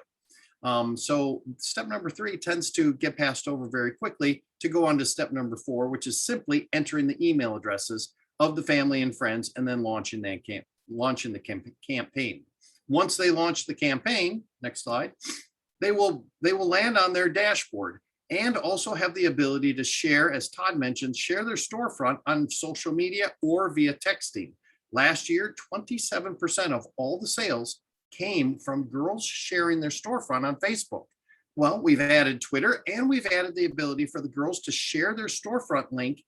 So step number 3 tends to get passed over very quickly to go on to step number 4, which is simply entering the email addresses of the family and friends and then launching the campaign. Once they launch the campaign, next slide, they will land on their dashboard and also have the ability to share, as Todd mentioned, share their storefront on social media or via texting. Last year, 27% of all the sales came from girls sharing their storefront on Facebook. Well, we've added Twitter, and we've added the ability for the girls to share their storefront link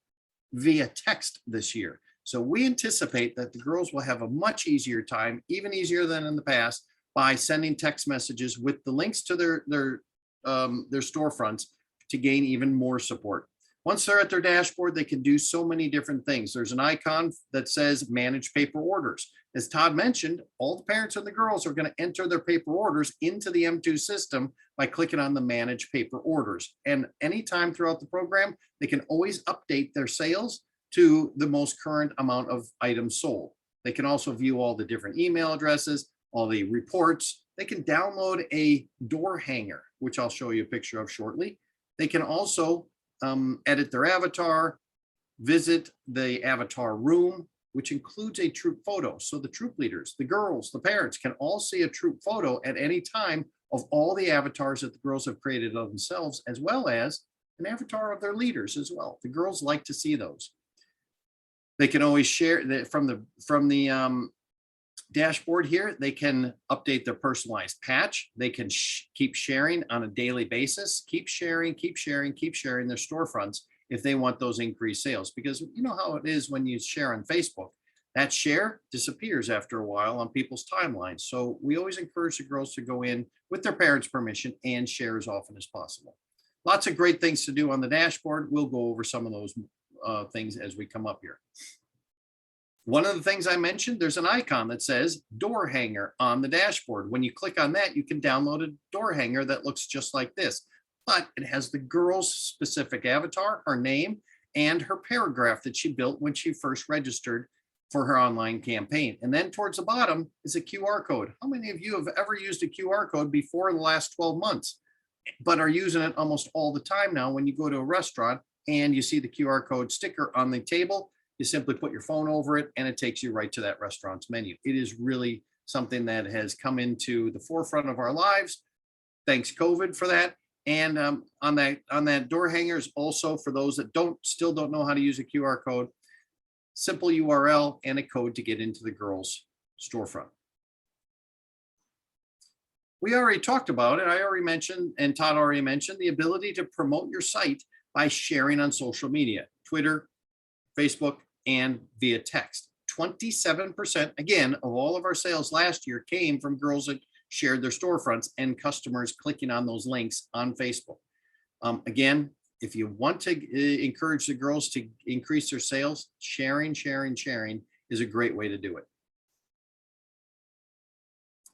via text this year. So we anticipate that the girls will have a much easier time, even easier than in the past, by sending text messages with the links to their storefronts to gain even more support. Once they're at their dashboard, they can do so many different things. There's an icon that says manage paper orders. As Todd mentioned, all the parents and the girls are going to enter their paper orders into the M2 system by clicking on the manage paper orders. And anytime throughout the program, they can always update their sales to the most current amount of items sold. They can also view all the different email addresses, all the reports. They can download a door hanger, which I'll show you a picture of shortly. They can also edit their avatar, visit the avatar room, which includes a troop photo. So the troop leaders, the girls, the parents can all see a troop photo at any time of all the avatars that the girls have created of themselves, as well as an avatar of their leaders as well. The girls like to see those. They can always share that from the dashboard here. They can update their personalized patch. They can keep sharing on a daily basis, keep sharing their storefronts if they want those increased sales. Because you know how it is when you share on Facebook, that share disappears after a while on people's timelines. So we always encourage the girls to go in with their parents' permission and share as often as possible. Lots of great things to do on the dashboard. We'll go over some of those things as we come up here. One of the things I mentioned, there's an icon that says door hanger on the dashboard. When you click on that, you can download a door hanger that looks just like this, but it has the girl's specific avatar, her name, and her paragraph that she built when she first registered for her online campaign. And then towards the bottom is a QR code. How many of you have ever used a QR code before in the last 12 months, but are using it almost all the time now when you go to a restaurant and you see the QR code sticker on the table? You simply put your phone over it and it takes you right to that restaurant's menu. It is really something that has come into the forefront of our lives. Thanks COVID for that. And on that door hangers, also for those that still don't know how to use a QR code, simple URL and a code to get into the girls' storefront. We already talked about it. I already mentioned, and Todd already mentioned, the ability to promote your site by sharing on social media, Twitter, Facebook, and via text. 27%, again, of all of our sales last year came from girls that shared their storefronts and customers clicking on those links on Facebook. Again, if you want to encourage the girls to increase their sales, sharing is a great way to do it.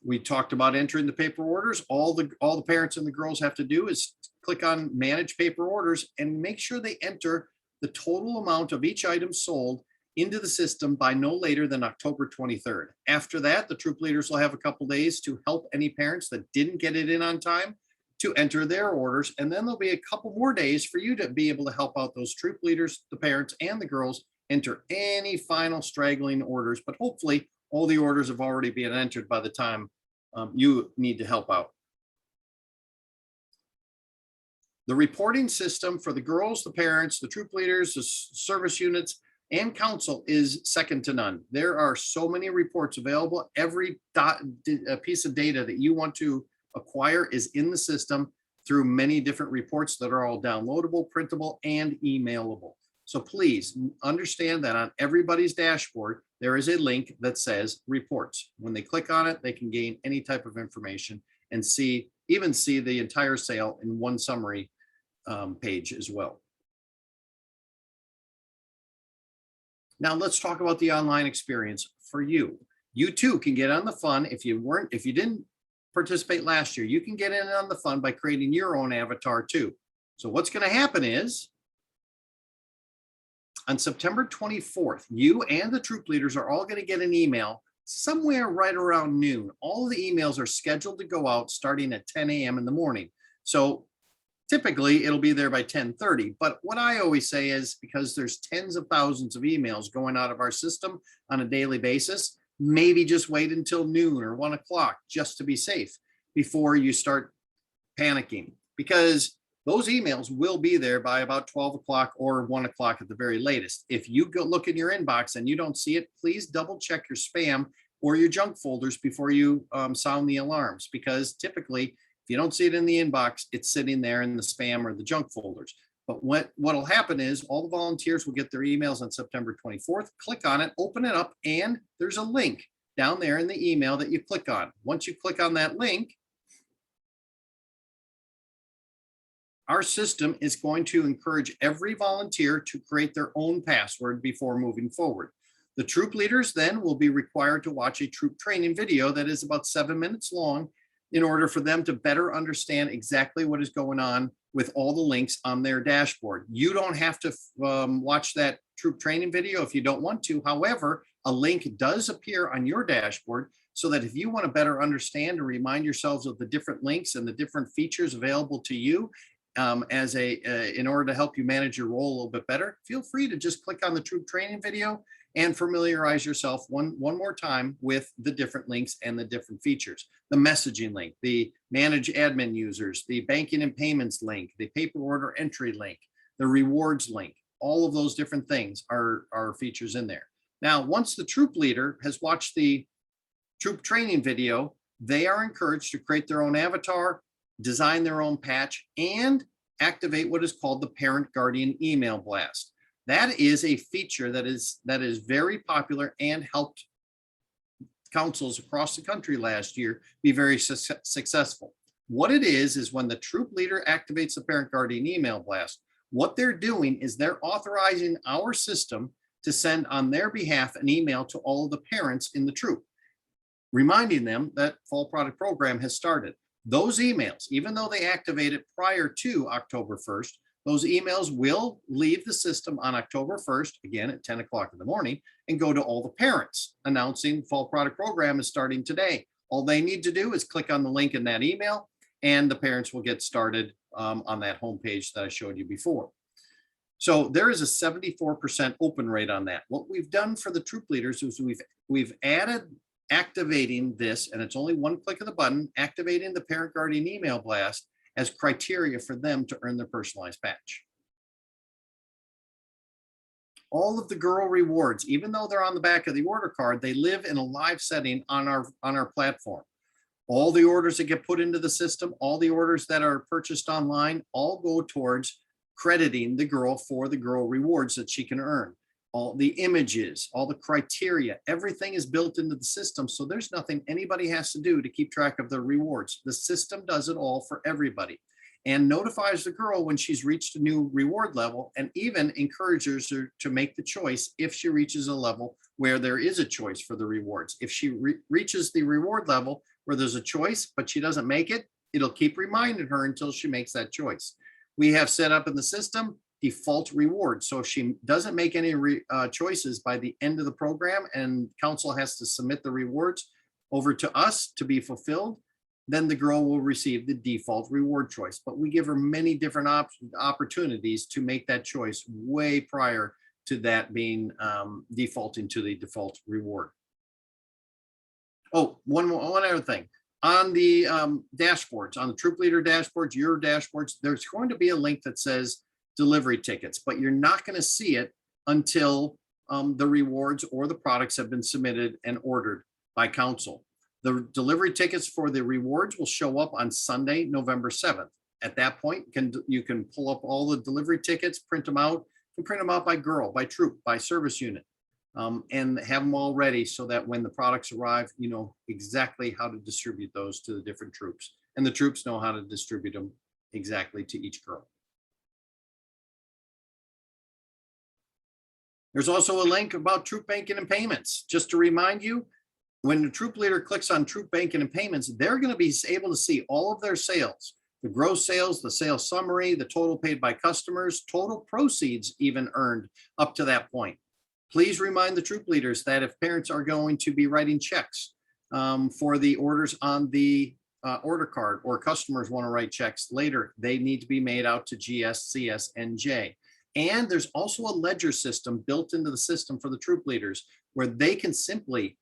We talked about entering the paper orders. All the parents and the girls have to do is click on manage paper orders and make sure they enter the total amount of each item sold into the system by no later than October 23rd. After that, the troop leaders will have a couple days to help any parents that didn't get it in on time to enter their orders. And then there'll be a couple more days for you to be able to help out those troop leaders, the parents, and the girls enter any final straggling orders. But hopefully all the orders have already been entered by the time you need to help out. The reporting system for the girls, the parents, the troop leaders, the service units, and council is second to none. There are so many reports available. Every piece of data that you want to acquire is in the system through many different reports that are all downloadable, printable, and emailable. So please understand that on everybody's dashboard, there is a link that says reports. When they click on it, they can gain any type of information and even see the entire sale in one summary page as well. Now let's talk about the online experience for you. You too can get on the fun. If you didn't participate last year, you can get in on the fun by creating your own avatar too. So what's going to happen is on September 24th, you and the troop leaders are all going to get an email somewhere right around noon. All of the emails are scheduled to go out starting at 10 a.m. in the morning. So typically it'll be there by 10:30. But what I always say is, because there's tens of thousands of emails going out of our system on a daily basis, maybe just wait until noon or 1 o'clock just to be safe before you start panicking, because those emails will be there by about 12 o'clock or 1 o'clock at the very latest. If you go look in your inbox and you don't see it, please double check your spam or your junk folders before you sound the alarms, because typically if you don't see it in the inbox, it's sitting there in the spam or the junk folders. But what'll happen is all the volunteers will get their emails on September 24th, click on it, open it up, and there's a link down there in the email that you click on. Once you click on that link, our system is going to encourage every volunteer to create their own password before moving forward. The troop leaders then will be required to watch a troop training video that is about 7 minutes long in order for them to better understand exactly what is going on with all the links on their dashboard. You don't have to watch that troop training video if you don't want to. However, a link does appear on your dashboard so that if you want to better understand and remind yourselves of the different links and the different features available to you, in order to help you manage your role a little bit better, feel free to just click on the troop training video and familiarize yourself one more time with the different links and the different features. The messaging link, the manage admin users, the banking and payments link, the paper order entry link, the rewards link, all of those different things are features in there. Now, once the troop leader has watched the troop training video, they are encouraged to create their own avatar, design their own patch, and activate what is called the parent guardian email blast. That is a feature that is very popular and helped councils across the country last year be very successful. What it is when the troop leader activates the parent guardian email blast, what they're doing is they're authorizing our system to send on their behalf an email to all of the parents in the troop, reminding them that Fall Product Program has started. Those emails, even though they activate it prior to October 1st, those emails will leave the system on October 1st, again at 10 o'clock in the morning, and go to all the parents announcing Fall Product Program is starting today. All they need to do is click on the link in that email, and the parents will get started on that homepage that I showed you before. So there is a 74% open rate on that. What we've done for the troop leaders is we've added activating this, and it's only one click of the button, activating the parent guardian email blast as criteria for them to earn their personalized patch. All of the girl rewards, even though they're on the back of the order card, they live in a live setting on our platform. All the orders that get put into the system, all the orders that are purchased online, all go towards crediting the girl for the girl rewards that she can earn. All the images, all the criteria, everything is built into the system. So there's nothing anybody has to do to keep track of the rewards. The system does it all for everybody and notifies the girl when she's reached a new reward level, and even encourages her to make the choice if she reaches a level where there is a choice for the rewards. If she reaches the reward level where there's a choice, but she doesn't make it, it'll keep reminding her until she makes that choice. We have set up in the system default reward. So if she doesn't make any choices by the end of the program and council has to submit the rewards over to us to be fulfilled, then the girl will receive the default reward choice. But we give her many different opportunities to make that choice way prior to that being defaulting to the default reward. Oh, one other thing. On the dashboards, on the Troop Leader dashboards, your dashboards, there's going to be a link that says delivery tickets, but you're not going to see it until the rewards or the products have been submitted and ordered by council. The delivery tickets for the rewards will show up on Sunday, November 7th. At that point, you can pull up all the delivery tickets, print them out, and print them out by girl, by troop, by service unit, and have them all ready so that when the products arrive, you know exactly how to distribute those to the different troops. And the troops know how to distribute them exactly to each girl. There's also a link about troop banking and payments. Just to remind you, when the troop leader clicks on troop banking and payments, they're going to be able to see all of their sales, the gross sales, the sales summary, the total paid by customers, total proceeds even earned up to that point. Please remind the troop leaders that if parents are going to be writing checks for the orders on the order card, or customers want to write checks later, they need to be made out to GSCSNJ. And there's also a ledger system built into the system for the troop leaders where they can simply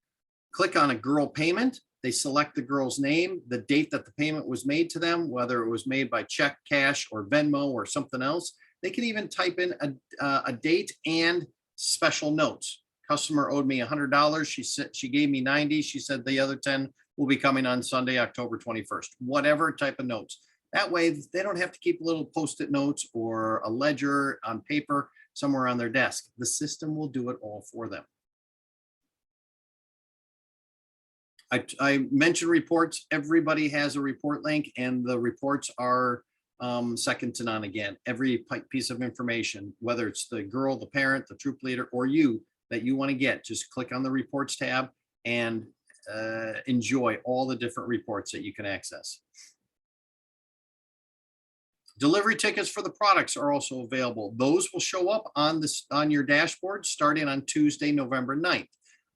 click on a girl payment. They select the girl's name, the date that the payment was made to them, whether it was made by check, cash, or Venmo or something else. They can even type in a date and special notes. Customer owed me $100. She gave me 90. She said the other 10 will be coming on Sunday, October 21st. Whatever type of notes. That way they don't have to keep little post-it notes or a ledger on paper somewhere on their desk. The system will do it all for them. I mentioned reports. Everybody has a report link, and the reports are second to none again. Every piece of information, whether it's the girl, the parent, the troop leader, or you that you want to get, just click on the reports tab and enjoy all the different reports that you can access. Delivery tickets for the products are also available. Those will show up on your dashboard starting on Tuesday, November 9th.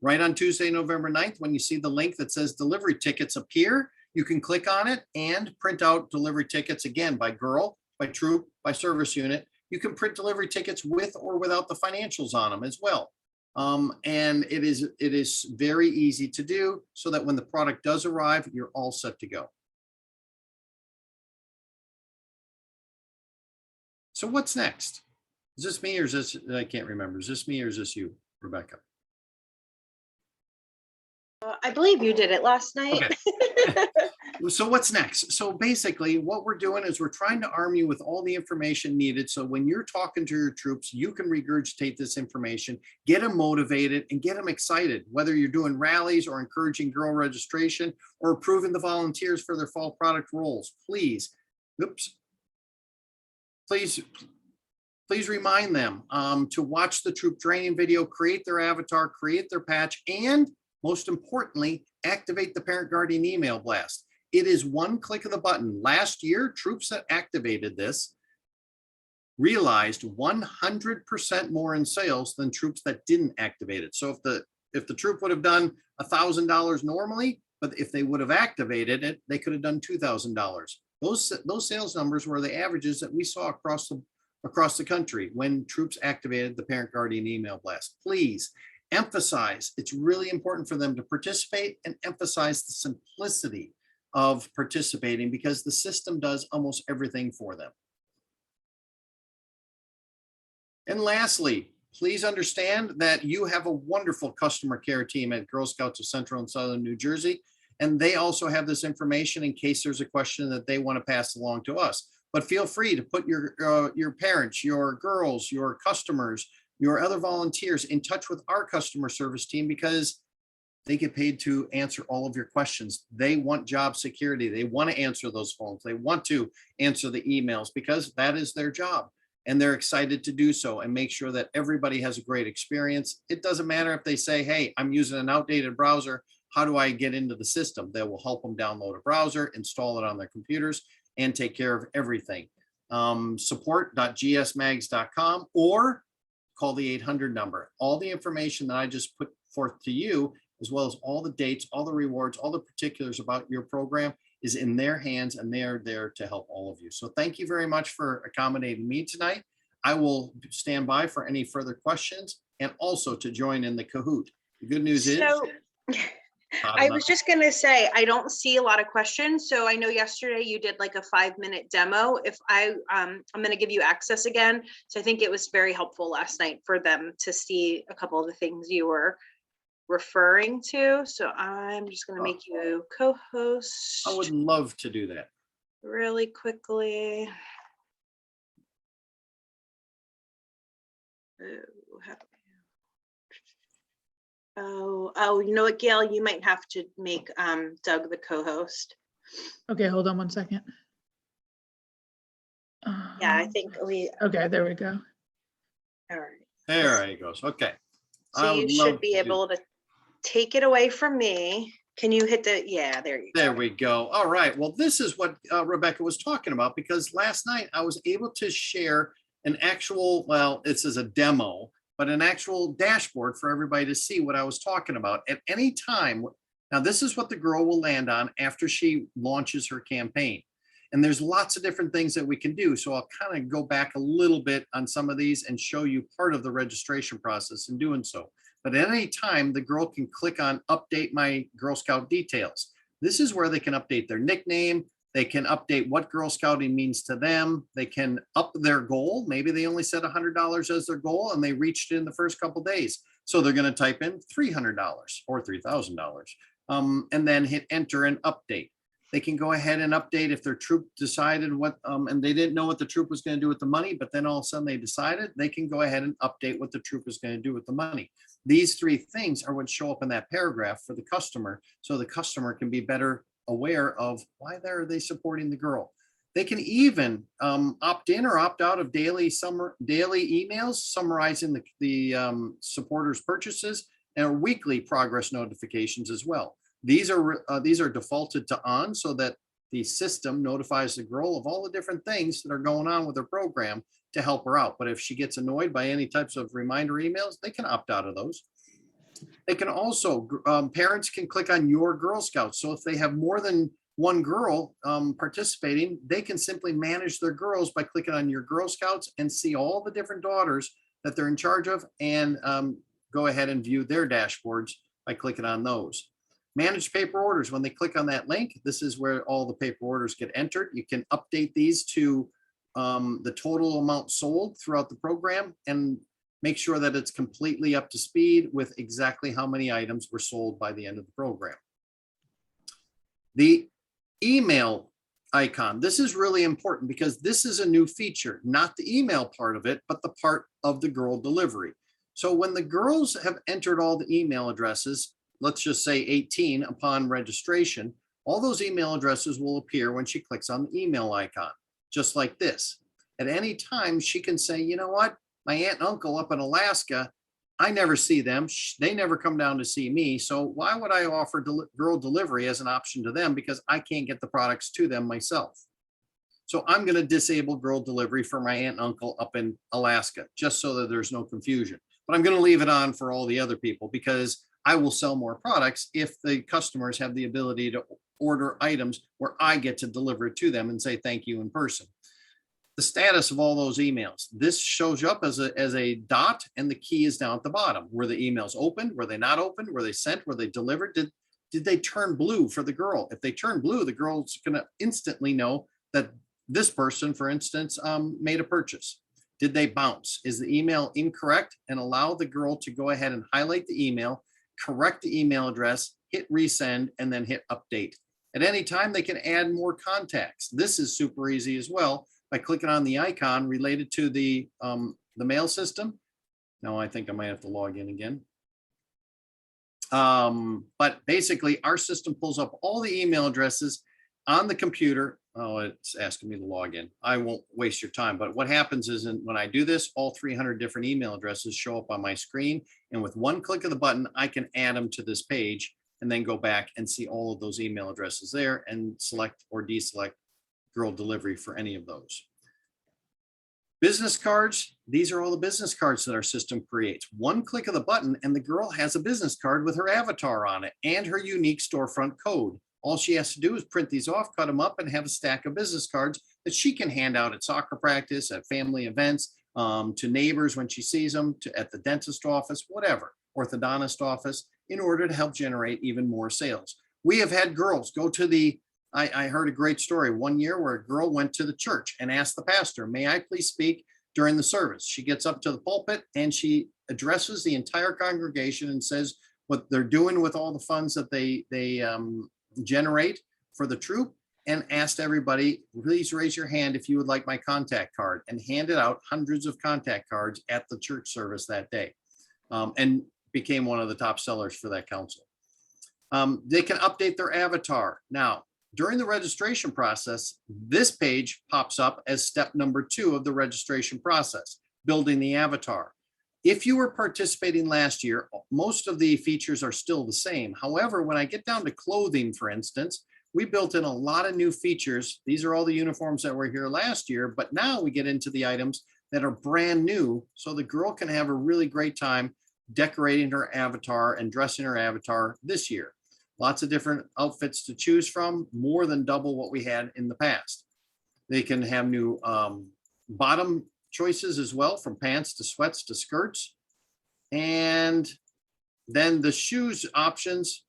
Right on Tuesday, November 9th, when you see the link that says delivery tickets appear, you can click on it and print out delivery tickets again by girl, by troop, by service unit. You can print delivery tickets with or without the financials on them as well. And it is very easy to do so that when the product does arrive, you're all set to go. So what's next? Is this me or is this, I can't remember. Is this me or is this you, Rebecca? I believe you did it last night. Okay. So what's next? So basically what we're doing is we're trying to arm you with all the information needed. So when you're talking to your troops, you can regurgitate this information, get them motivated and get them excited, whether you're doing rallies or encouraging girl registration or approving the volunteers for their fall product roles. Please remind them to watch the troop training video, create their avatar, create their patch, and most importantly, activate the parent guardian email blast. It is one click of the button. Last year, troops that activated this realized 100% more in sales than troops that didn't activate it. So if the troop would have done $1,000 normally, but if they would have activated it, they could have done $2,000. Those sales numbers were the averages that we saw across the country when troops activated the parent guardian email blast. Please emphasize, it's really important for them to participate, and emphasize the simplicity of participating because the system does almost everything for them. And lastly, please understand that you have a wonderful customer care team at Girl Scouts of Central and Southern New Jersey, and they also have this information in case there's a question that they want to pass along to us. But feel free to put your parents, your girls, your customers, your other volunteers in touch with our customer service team because they get paid to answer all of your questions. They want job security. They want to answer those phones. They want to answer the emails because that is their job. And they're excited to do so and make sure that everybody has a great experience. It doesn't matter if they say, hey, I'm using an outdated browser. How do I get into the system? They will help them download a browser, install it on their computers, and take care of everything. support.gsmags.com, or call the 800 number. All the information that I just put forth to you, as well as all the dates, all the rewards, all the particulars about your program, is in their hands, and they are there to help all of you. So thank you very much for accommodating me tonight. I will stand by for any further questions and also to join in the Kahoot. The good news is. So I was just gonna say, I don't see a lot of questions. So I know yesterday you did like a 5-minute demo. If I'm gonna give you access again. So I think it was very helpful last night for them to see a couple of the things you were referring to. So I'm just gonna make you co-host I would love to do that. really quickly. Oh, you know what, Gail, you might have to make Doug the co-host. Okay, hold on one second. Yeah, I think Okay, there we go. all right. There he goes. Okay. I So you would should love be to do- able to take it away from me. Can you hit the, yeah, there you go. There we go. All right. Well, this is what Rebecca was talking about, because last night I was able to share an actual, well, this is a demo, but an actual dashboard for everybody to see what I was talking about at any time. Now, this is what the girl will land on after she launches her campaign. And there's lots of different things that we can do. So I'll kind of go back a little bit on some of these and show you part of the registration process in doing so. But at any time, the girl can click on update my Girl Scout details. This is where they can update their nickname. They can update what Girl Scouting means to them. They can up their goal. Maybe they only set $100 as their goal and they reached it in the first couple of days. So they're going to type in $300 or $3,000 and then hit enter and update. They can go ahead and update if their troop decided what, and they didn't know what the troop was going to do with the money, but then all of a sudden they decided, they can go ahead and update what the troop is going to do with the money. These three things are what show up in that paragraph for the customer, so the customer can be better aware of why they supporting the girl. They can even opt in or opt out of daily emails summarizing the supporters' purchases, and weekly progress notifications as well. These are defaulted to on, so that the system notifies the girl of all the different things that are going on with her program to help her out. But if she gets annoyed by any types of reminder emails, they can opt out of those. They can also, parents can click on your Girl Scouts. So if they have more than one girl participating, they can simply manage their girls by clicking on your Girl Scouts and see all the different daughters that they're in charge of, and go ahead and view their dashboards by clicking on those. Manage paper orders. When they click on that link, this is where all the paper orders get entered. You can update these to the total amount sold throughout the program and make sure that it's completely up to speed with exactly how many items were sold by the end of the program. The email icon. This is really important because this is a new feature, not the email part of it, but the part of the girl delivery. So when the girls have entered all the email addresses, let's just say 18 upon registration, all those email addresses will appear when she clicks on the email icon, just like this. At any time, she can say, you know what, my aunt and uncle up in Alaska, I never see them. They never come down to see me. So why would I offer girl delivery as an option to them? Because I can't get the products to them myself. So I'm going to disable girl delivery for my aunt and uncle up in Alaska, just so that there's no confusion. But I'm going to leave it on for all the other people, because I will sell more products if the customers have the ability to order items where I get to deliver it to them and say thank you in person. The status of all those emails. This shows up as a dot, and the key is down at the bottom. Were the emails opened? Were they not opened? Were they sent? Were they delivered? Did they turn blue for the girl? If they turn blue, the girl's going to instantly know that this person, for instance, made a purchase. Did they bounce? Is the email incorrect? And allow the girl to go ahead and highlight the email, correct the email address, hit resend, and then hit update. At any time, they can add more contacts. This is super easy as well by clicking on the icon related to the mail system. Now I think I might have to log in again. But basically, our system pulls up all the email addresses on the computer. Oh, it's asking me to log in. I won't waste your time. But what happens is when I do this, all 300 different email addresses show up on my screen. And with one click of the button, I can add them to this page and then go back and see all of those email addresses there and select or deselect girl delivery for any of those. Business cards, these are all the business cards that our system creates. One click of the button and the girl has a business card with her avatar on it and her unique storefront code. All she has to do is print these off, cut them up, and have a stack of business cards that she can hand out at soccer practice, at family events, to neighbors when she sees them, at the dentist office, whatever, orthodontist office, in order to help generate even more sales. We have had girls go to I heard a great story one year where a girl went to the church and asked the pastor, may I please speak during the service? She gets up to the pulpit and she addresses the entire congregation and says what they're doing with all the funds that they generate for the troop, and asked everybody, please raise your hand if you would like my contact card, and handed out hundreds of contact cards at the church service that day, and became one of the top sellers for that council. They can update their avatar. Now, during the registration process, this page pops up as step number 2 of the registration process, building the avatar. If you were participating last year, most of the features are still the same. However, when I get down to clothing, for instance, we built in a lot of new features. These are all the uniforms that were here last year, but now we get into the items that are brand new, so the girl can have a really great time decorating her avatar and dressing her avatar this year. Lots of different outfits to choose from, more than double what we had in the past. They can have new bottom choices as well, from pants to sweats to skirts. And then the shoes options,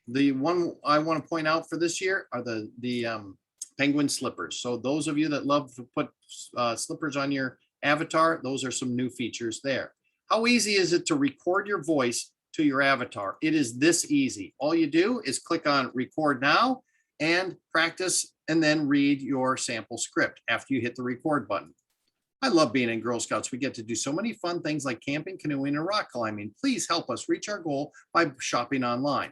the one I want to point out for this year are the penguin slippers. So those of you that love to put slippers on your avatar, those are some new features there. How easy is it to record your voice to your avatar? It is this easy. All you do is click on record now and practice, and then read your sample script after you hit the record button. I love being in Girl Scouts. We get to do so many fun things like camping, canoeing, and rock climbing. Please help us reach our goal by shopping online.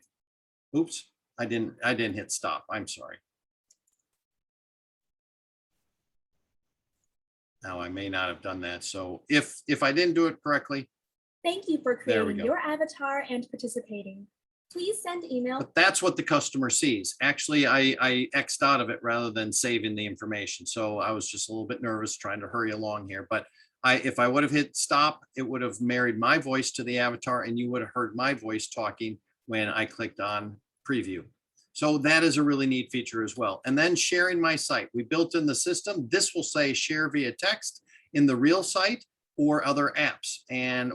Oops, I didn't hit stop. I'm sorry. Now I may not have done that. So if I didn't do it correctly, Thank you for There we creating go. your avatar and participating. Please send email. but that's what the customer sees. Actually, I X'd out of it rather than saving the information. So I was just a little bit nervous trying to hurry along here. But if I would have hit stop, it would have married my voice to the avatar and you would have heard my voice talking when I clicked on preview. So that is a really neat feature as well. And then sharing my site. We built in the system. This will say share via text in the real site or other apps,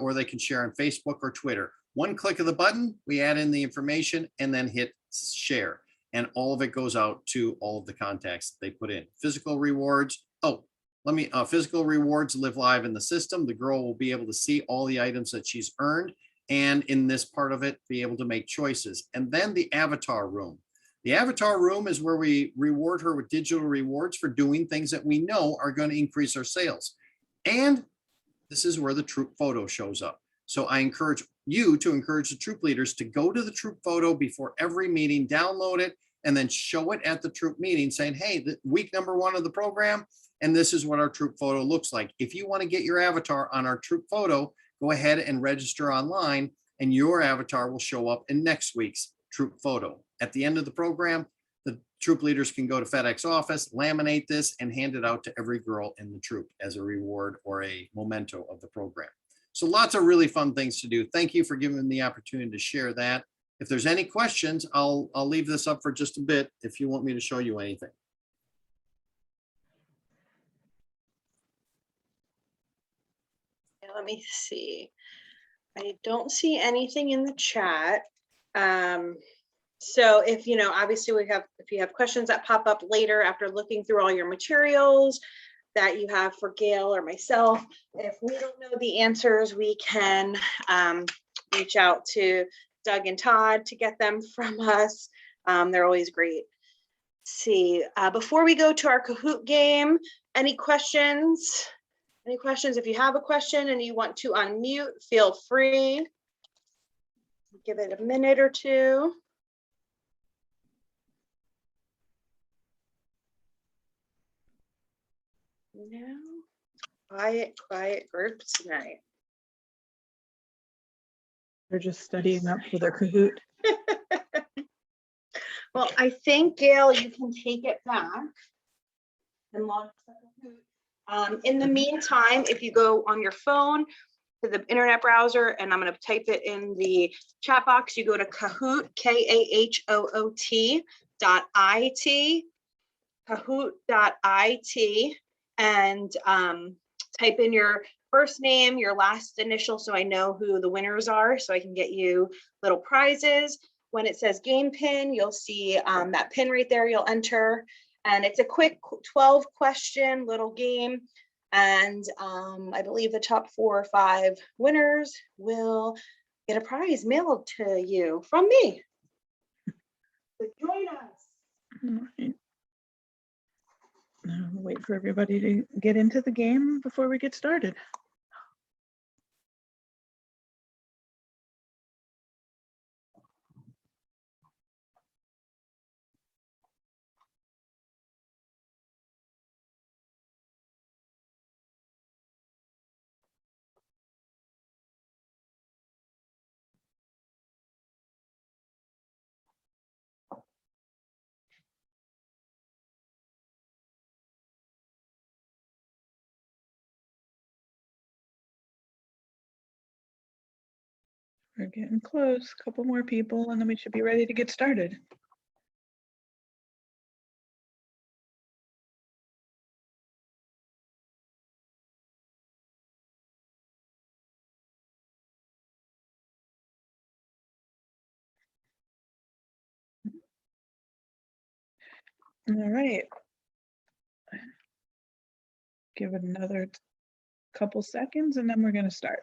or they can share on Facebook or Twitter. One click of the button, we add in the information and then hit share. And all of it goes out to all of the contacts they put in. Physical rewards. Physical rewards live live in the system. The girl will be able to see all the items that she's earned, and in this part of it, be able to make choices. And then the avatar room. The avatar room is where we reward her with digital rewards for doing things that we know are going to increase our sales. And this is where the troop photo shows up. So I encourage you to encourage the troop leaders to go to the troop photo before every meeting, download it, and then show it at the troop meeting saying, hey, the week number 1 of the program, and this is what our troop photo looks like. If you want to get your avatar on our troop photo, go ahead and register online, and your avatar will show up in next week's troop photo. At the end of the program, the troop leaders can go to FedEx office, laminate this, and hand it out to every girl in the troop as a reward or a memento of the program. So lots of really fun things to do. Thank you for giving me the opportunity to share that. If there's any questions, I'll leave this up for just a bit if you want me to show you anything. Let me see. I don't see anything in the chat. So if, obviously if you have questions that pop up later after looking through all your materials that you have for Gail or myself, if we don't know the answers, we can reach out to Doug and Todd to get them from us. They're always great. Let's see, before we go to our Kahoot game, any questions? Any questions? If you have a question and you want to unmute, feel free. Give it a minute or two. No, quiet group tonight. They're just studying up for their Kahoot. Well, I think, Gail, you can take it back and launch the Kahoot. In the meantime, if you go on your phone to the internet browser, and I'm going to type it in the chat box, you go to Kahoot, Kahoot.it, Kahoot.it, and type in your first name, your last initial, so I know who the winners are, so I can get you little prizes. When it says game pin, you'll see that pin right there you'll enter. And it's a quick 12 question little game. And I believe the top 4 or 5 winners will get a prize mailed to you from me. So join us. All right. Now wait for everybody to get into the game before we get started. We're getting close, couple more people, and then we should be ready to get started. All right. Give it another couple seconds and then we're going to start.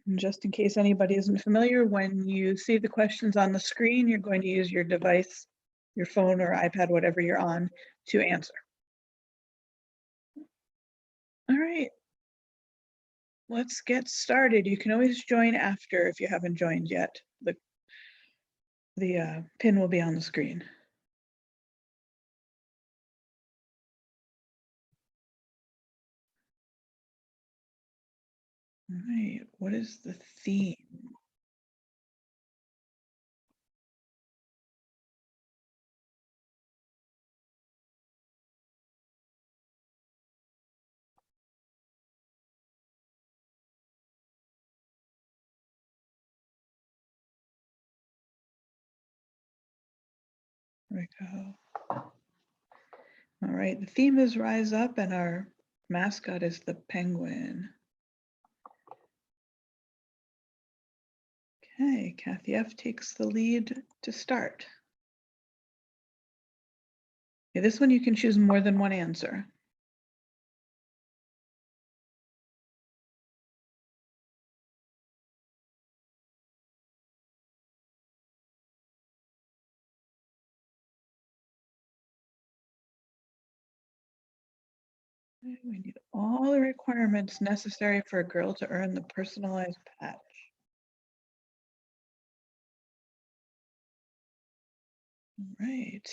And just in case anybody isn't familiar, when you see the questions on the screen, you're going to use your device, your phone or iPad, whatever you're on, to answer. All right. Let's get started. You can always join after if you haven't joined yet. The pin will be on the screen. All right, what is the theme? There we go. All right, the theme is Rise Up and our mascot is the penguin. Okay, Kathy F takes the lead to start. Okay, this one you can choose more than one answer. Okay, we need all the requirements necessary for a girl to earn the personalized patch. All right,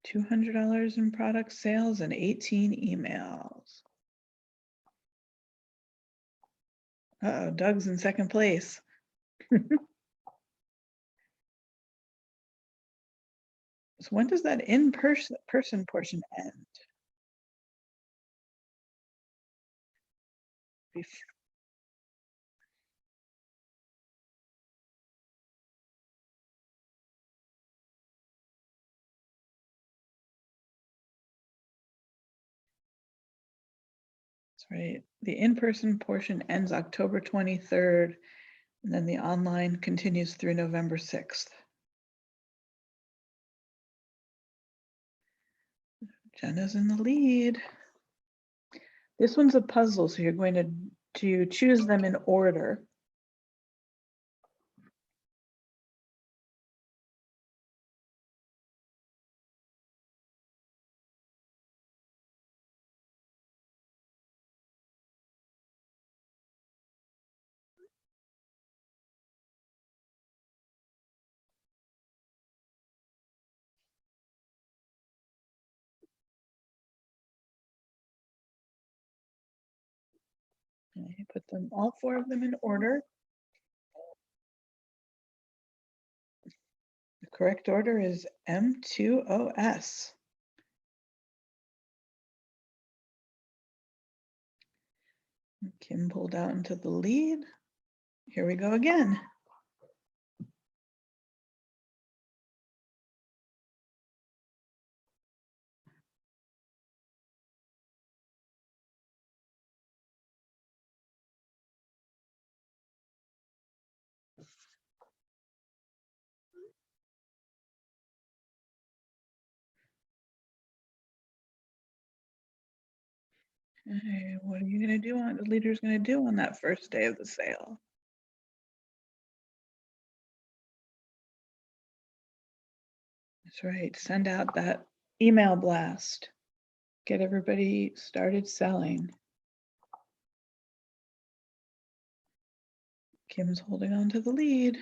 $200 in product sales and 18 emails. Uh-oh, Doug's in second place. So when does that in-person portion end? Bef- That's right. The in-person portion ends October 23rd, and then the online continues through November 6th. Jenna's in the lead. This one's a puzzle, so you're going to choose them in order. Okay, put them all 4 of them in order. The correct order is M2OS. Kim pulled out into the lead. Here we go again. Okay, what are you gonna do on, the leader's gonna do on that first day of the sale? That's right, send out that email blast. Get everybody started selling. Kim's holding on to the lead.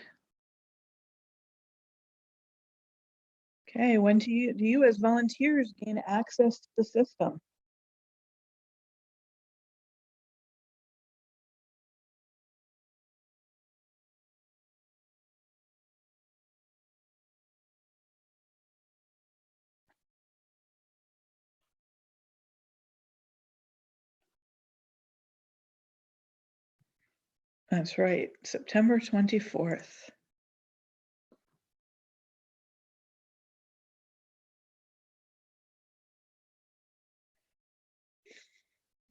Okay, when do you as volunteers gain access to the system? That's right, September 24th.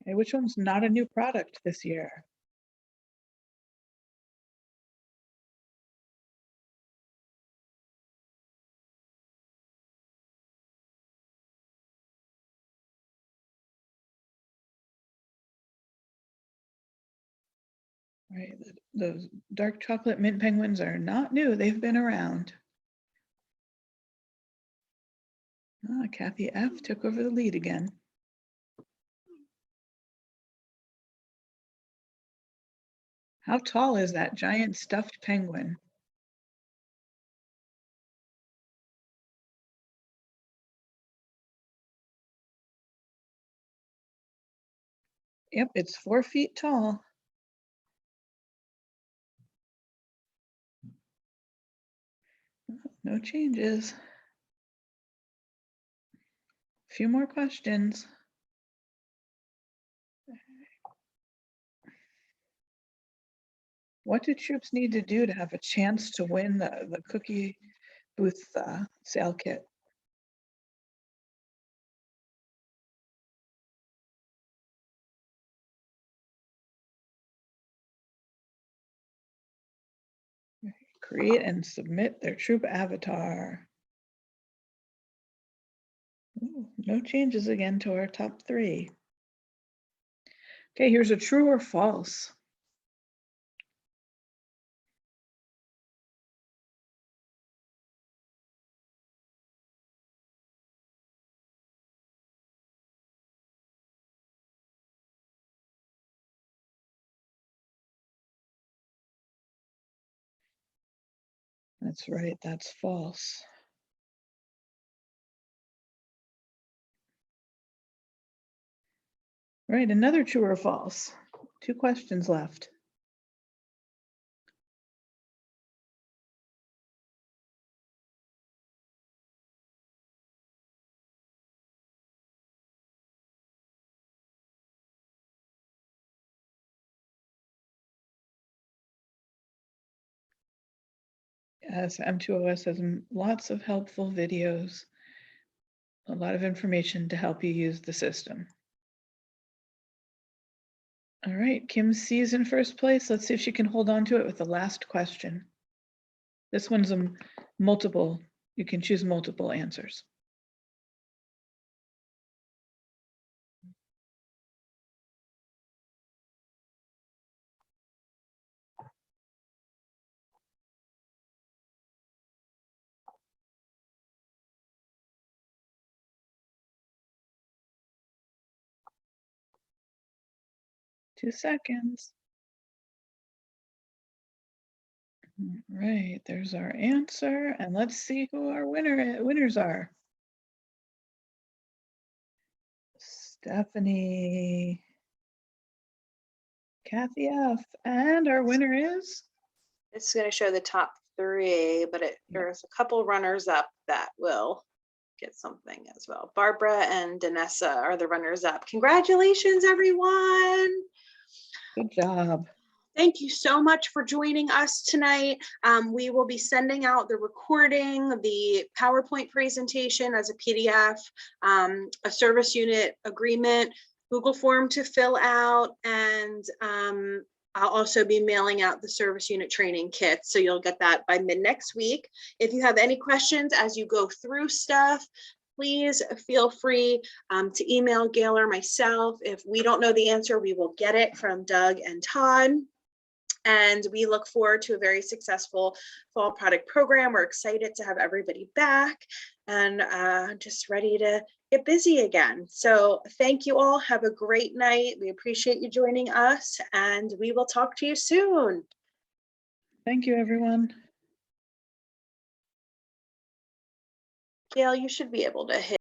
Okay, which one's not a new product this year? Right, those dark chocolate mint penguins are not new, they've been around. Ah, Kathy F took over the lead again. How tall is that giant stuffed penguin? Yep, it's 4 feet tall. No changes. Few more questions. What do troops need to do to have a chance to win the cookie booth sale kit? Create and submit their troop avatar. Ooh, no changes again to our top 3. Okay, here's a true or false. That's right, that's false. Right, another true or false. 2 questions left. Yes, M2OS has lots of helpful videos, a lot of information to help you use the system. All right, Kim C is in first place. Let's see if she can hold on to it with the last question. This one's a multiple, you can choose multiple answers. Two seconds. All right, there's our answer, and let's see who our winners are. Stephanie, Kathy F, and our winner is? It's going to show the top 3, but there's a couple runners up that will get something as well. Barbara and Danessa are the runners up. Congratulations, everyone. Good job. Thank you so much for joining us tonight. We will be sending out the recording, the PowerPoint presentation as a PDF, a service unit agreement, Google form to fill out, and I'll also be mailing out the service unit training kit. So you'll get that by mid next week. If you have any questions as you go through stuff, please feel free to email Gail or myself. If we don't know the answer, we will get it from Doug and Todd. And we look forward to a very successful fall product program. We're excited to have everybody back and just ready to get busy again. So thank you all. Have a great night. We appreciate you joining us, and we will talk to you soon. Thank you, everyone. Gail, you should be able to hit